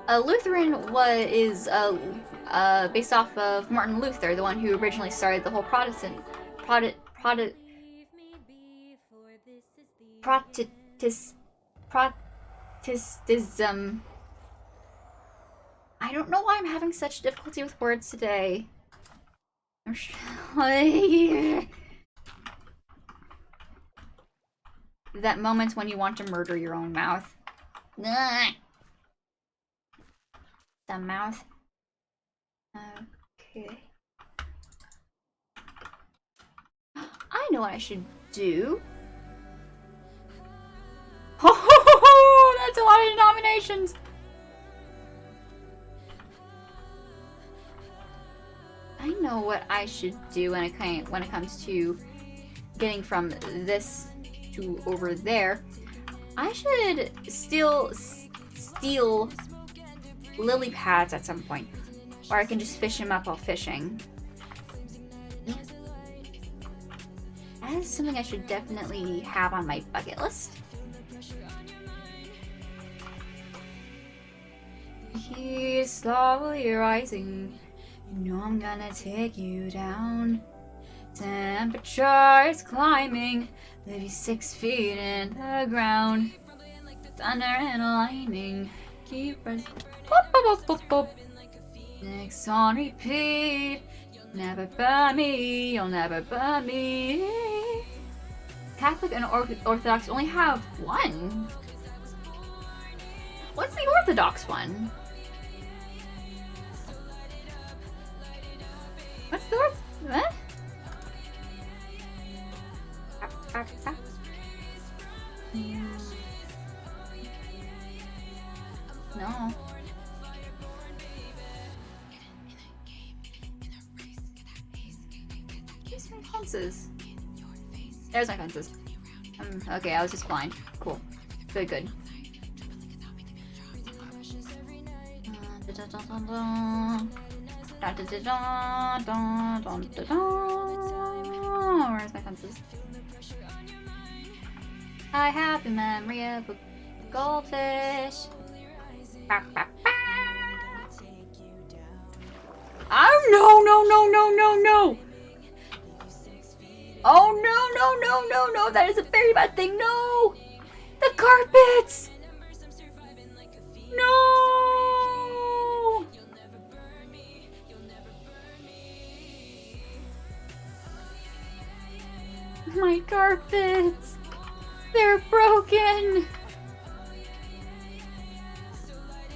Lutheran is based off of Martin Luther, the one who originally started the whole Protestantism. I don't know why I'm having such difficulty with words today. That moment when you want to murder your own mouth. The mouth. Okay. I know what I should do. questions. I know what I should do when it comes to getting from this to over there. I should steal lily pads at some point, or I can just fish them up while fishing. That is something I should definitely have on my bucket list. He's slowly rising. You know I'm gonna take you down. Temperature is climbing. Leave you 6 feet in the ground. Thunder and lightning. Keep pressing. Boop, boop, boop, boop, boop. Next on repeat. Never burn me. You'll never burn me. Catholic and Orthodox only have one. What's the Orthodox one? What's the Orth? What? No. Where's my fences? There's my fences. Okay, I was just blind. Cool. Good, good. Where's my fences? I have the memory of a goldfish. Oh no, no, no, no, no, no! Oh no, no, no, no, no! That is a very bad thing. No! The carpets! No! My carpets! They're broken!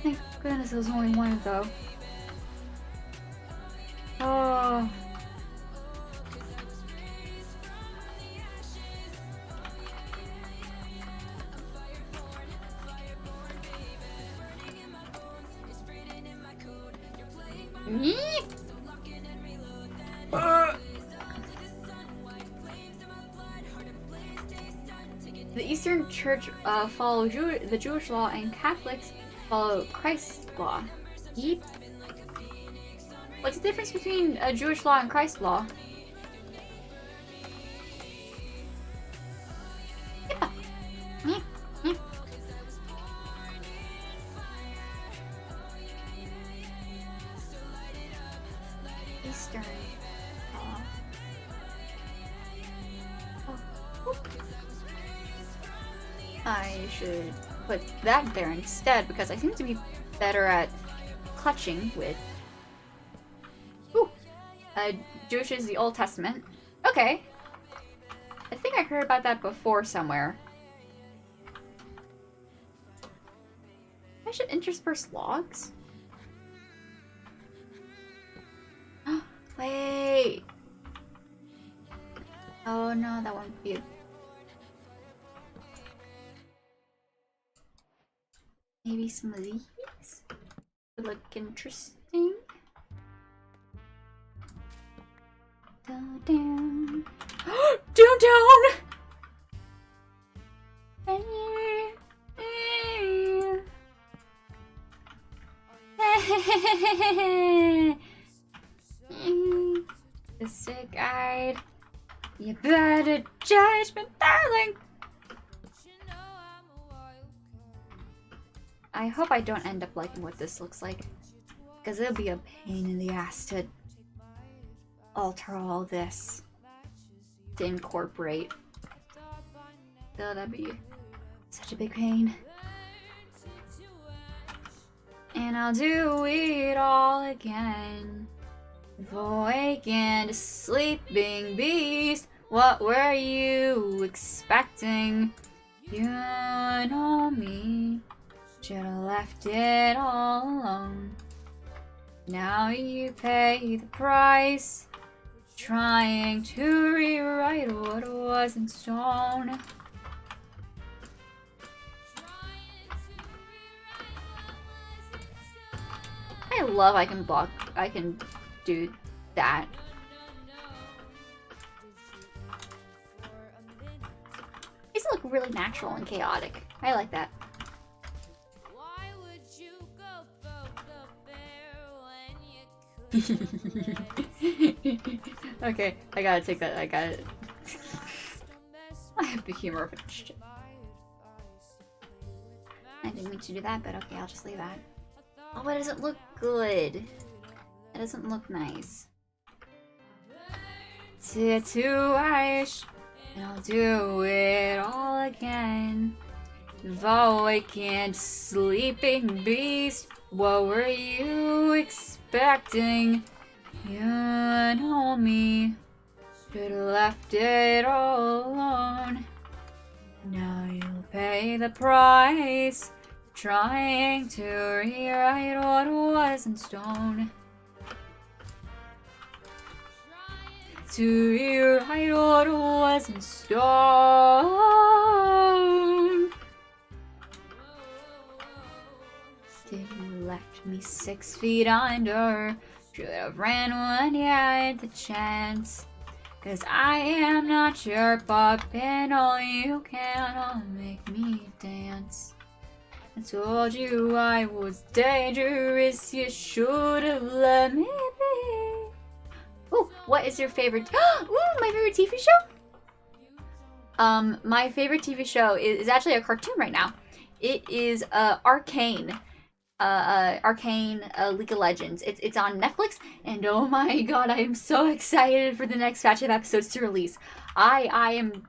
Thank goodness there was only one though. Oh. The Eastern Church follow the Jewish law, and Catholics follow Christ's law. Yeep. What's the difference between Jewish law and Christ's law? Eastern. I should put that there instead because I seem to be better at clutching with. Ooh, Jewish is the Old Testament. Okay, I think I heard about that before somewhere. I should intersperse logs. Wait. Oh no, that won't be. Maybe some of these would look interesting. Down, down. Down, down. The sick eyed. You better judge me, darling. I hope I don't end up liking what this looks like, because it'll be a pain in the ass to alter all this to incorporate. So that'd be such a big pain. And I'll do it all again. Awakened, sleeping beast. What were you expecting? You know me. Should've left it all alone. Now you pay the price, trying to rewrite what was in stone. love I can block. I can do that. These look really natural and chaotic. I like that. Why would you go poke the bear when you could? Okay, I gotta take that. I got it. I have the humor of a shit. I didn't mean to do that, but okay, I'll just leave that. Oh, it doesn't look good. It doesn't look nice. Twice, and I'll do it all again. Awakened sleeping beast, what were you expecting? You know me, should've left it all alone. Now you'll pay the price, trying to rewrite what was in stone. To rewrite what was in stone. Still you left me 6 feet under. Should have ran when you had the chance. 'Cause I am not your puppet, all you cannot make me dance. I told you I was dangerous, you should have let me be. Ooh, what is your favorite? Ooh, my favorite TV show? My favorite TV show is actually a cartoon right now. It is Arcane. Arcane League of Legends. It's on Netflix, and oh my god, I am so excited for the next batch of episodes to release. I am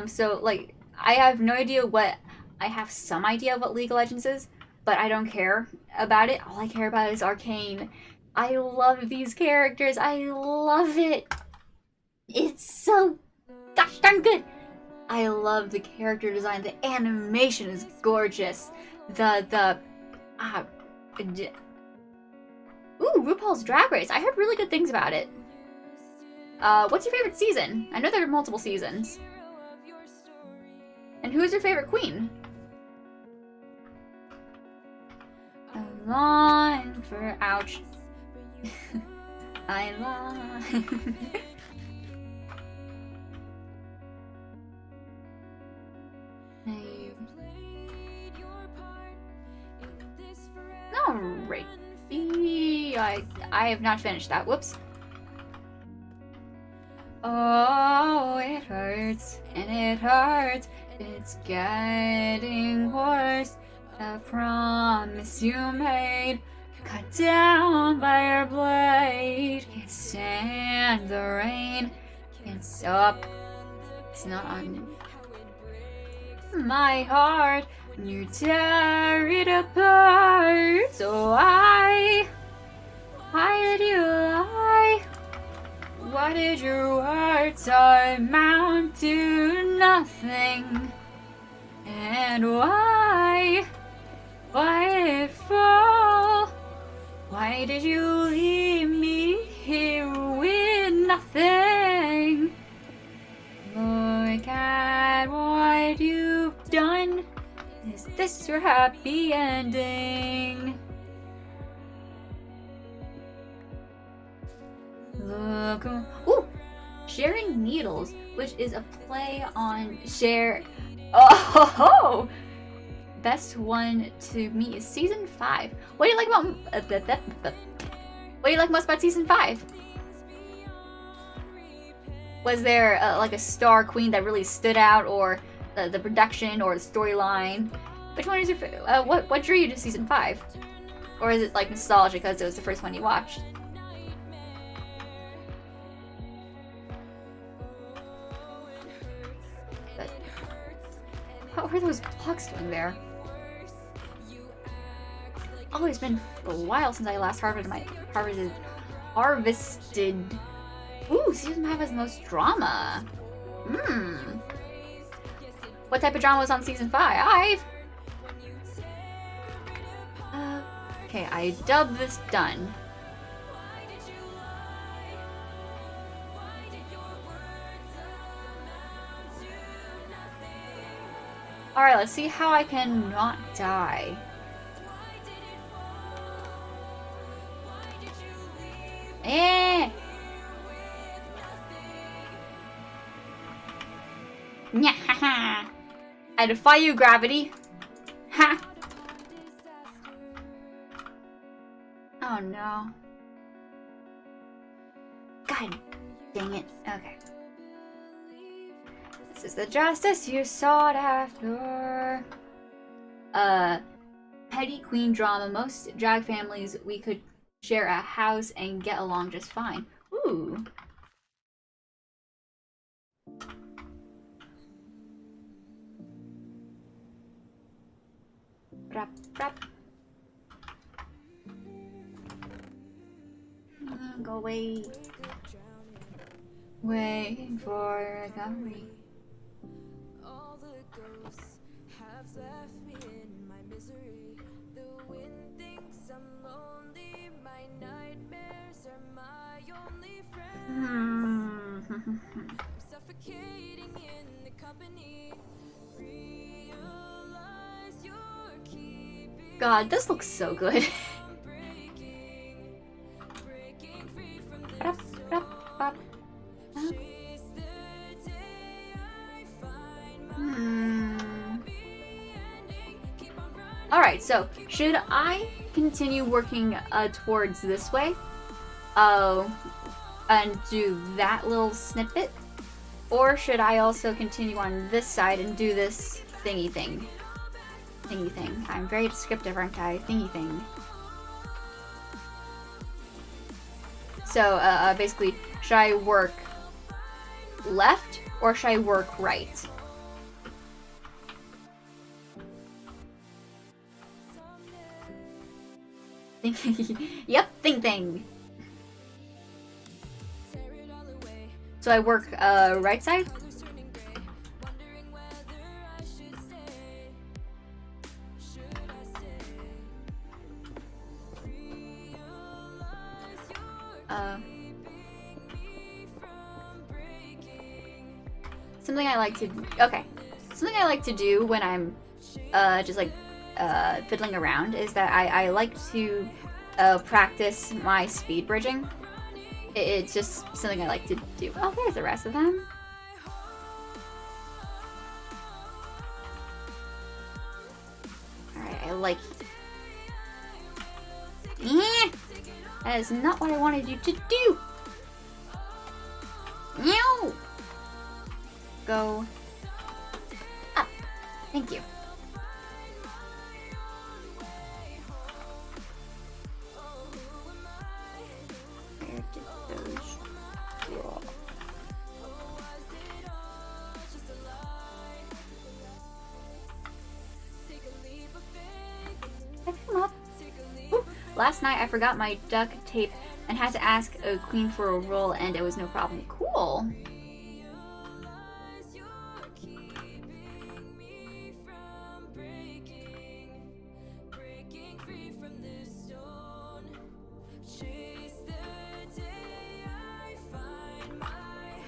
so like I have no idea what I have some idea of what League of Legends is, but I don't care about it. All I care about is Arcane. I love these characters. I love it. It's so gosh darn good. I love the character design. The animation is gorgeous. Ooh, RuPaul's Drag Race. I heard really good things about it. What's your favorite season? I know there are multiple seasons. And who's your favorite queen? I long for ouch. I long. Alrighty. I have not finished that. Whoops. Oh, it hurts, and it hurts. It's getting worse. The promise you made, cut down by your blade. Can't stand the rain. Can't stop. It's not on my heart. You tear it apart. So why did you lie? Why did your words amount to nothing? And why did it fall? Why did you leave me here with nothing? Look at what you've done. Is this your happy ending? Look. Ooh! Sharing Needles, which is a play on share. Oh! Best one to me is season 5. What do you like about what do you like most about season 5? Was there like a star queen that really stood out, or the production, or the storyline? Which one is your what drew you to season 5? Or is it like nostalgia because it was the first one you watched? But what were those blocks doing there? Oh, it's been a while since I last harvested. Ooh, season 5 has the most drama. What type of drama was on season 5? Okay, I dubbed this done. Alright, let's see how I can not die. Eh! Nyahaha! I defy you, gravity! Ha! Oh no. God dang it. Okay. This is the justice you sought after. Petty queen drama. Most drag families, we could share a house and get along just fine. Ooh. Rap, rap. Go away. Waiting for recovery. All the ghosts have left me in my misery. The wind thinks I'm lonely. My nightmares are my only friends. I'm suffocating in the company. Realize you're keeping God, this looks so good. from breaking free from this Rap, rap, rap. chase the day I find my keep on running. Alright, so should I continue working towards this way? And do that little snippet? Or should I also continue on this side and do this thingy thing? Thingy thing. I'm very descriptive, aren't I? Thingy thing. So, basically, should I work left or should I work right? Yep, thing. Tear it all away. So I work right side? Colors turning gray. Wondering whether I should stay. Should I stay? Realize you're keeping me from breaking. Something I like to something I like to do when I'm just like fiddling around is that I like to practice my speed bridging. It's just something I like to do. Oh, there's the rest of them. Alright, I like that is not what I wanted you to do. No. Go up. Thank you. Where did those go? Pick them up. Ooh, last night I forgot my duct tape and had to ask a queen for a roll, and it was no problem. Cool. Realize you're keeping me from breaking free from this stone. Chase the day I find my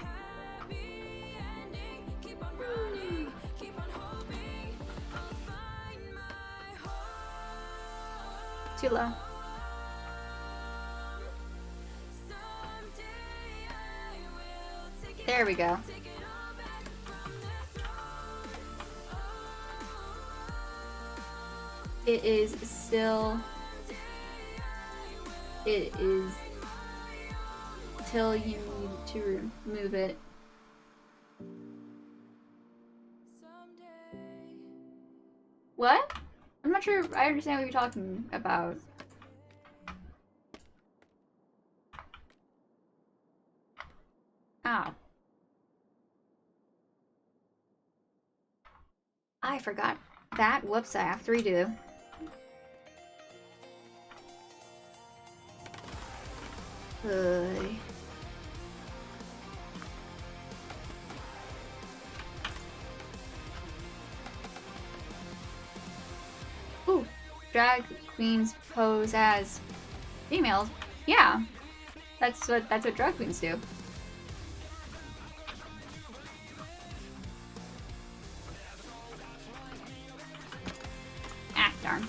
happy ending. Keep on running, keep on hoping I'll find my home. Too low. Someday I will take it. There we go. Take it all back from the throne. It is still. It is till you need to remove it. Someday. What? I'm not sure I understand what you're talking about. Ow. I forgot that. Whoops, I have to redo. Good. Ooh, drag queens pose as females. Yeah, that's what drag queens do. Ah, darn.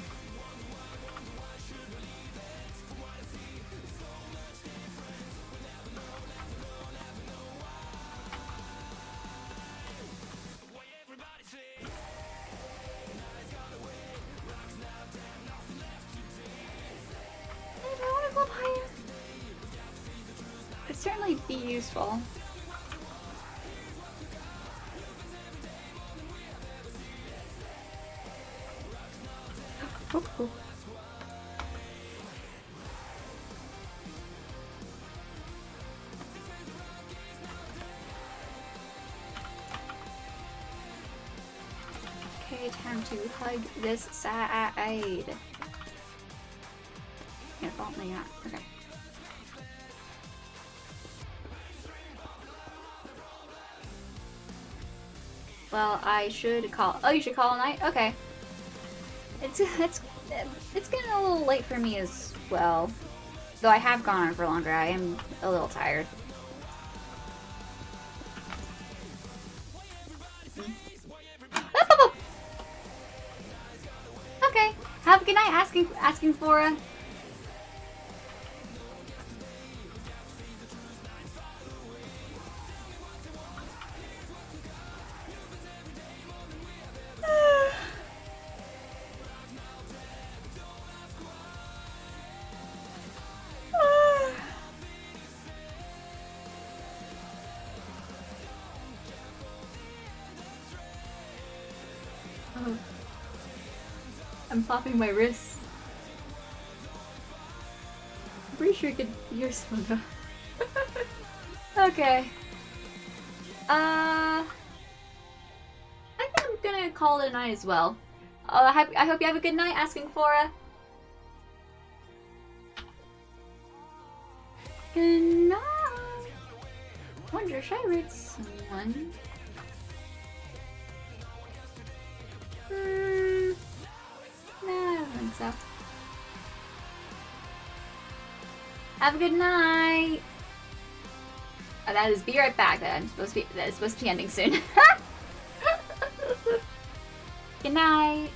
might be useful. Oh. Okay, time to hug this side. Yeah, fault me not. Okay. Well, I should call. Oh, you should call a night. Okay. It's getting a little late for me as well. Though I have gone on for longer. I am a little tired. Okay. Have a good night. Asking for a. Oh. I'm popping my wrists. I'm pretty sure you could hear Smoga. Okay. I think I'm gonna call it a night as well. I hope you have a good night. Asking for a. Good night. Wonder should I read someone? Nah, I don't think so. Have a good night. Oh, that is be right back. That is supposed to be ending soon. Good night.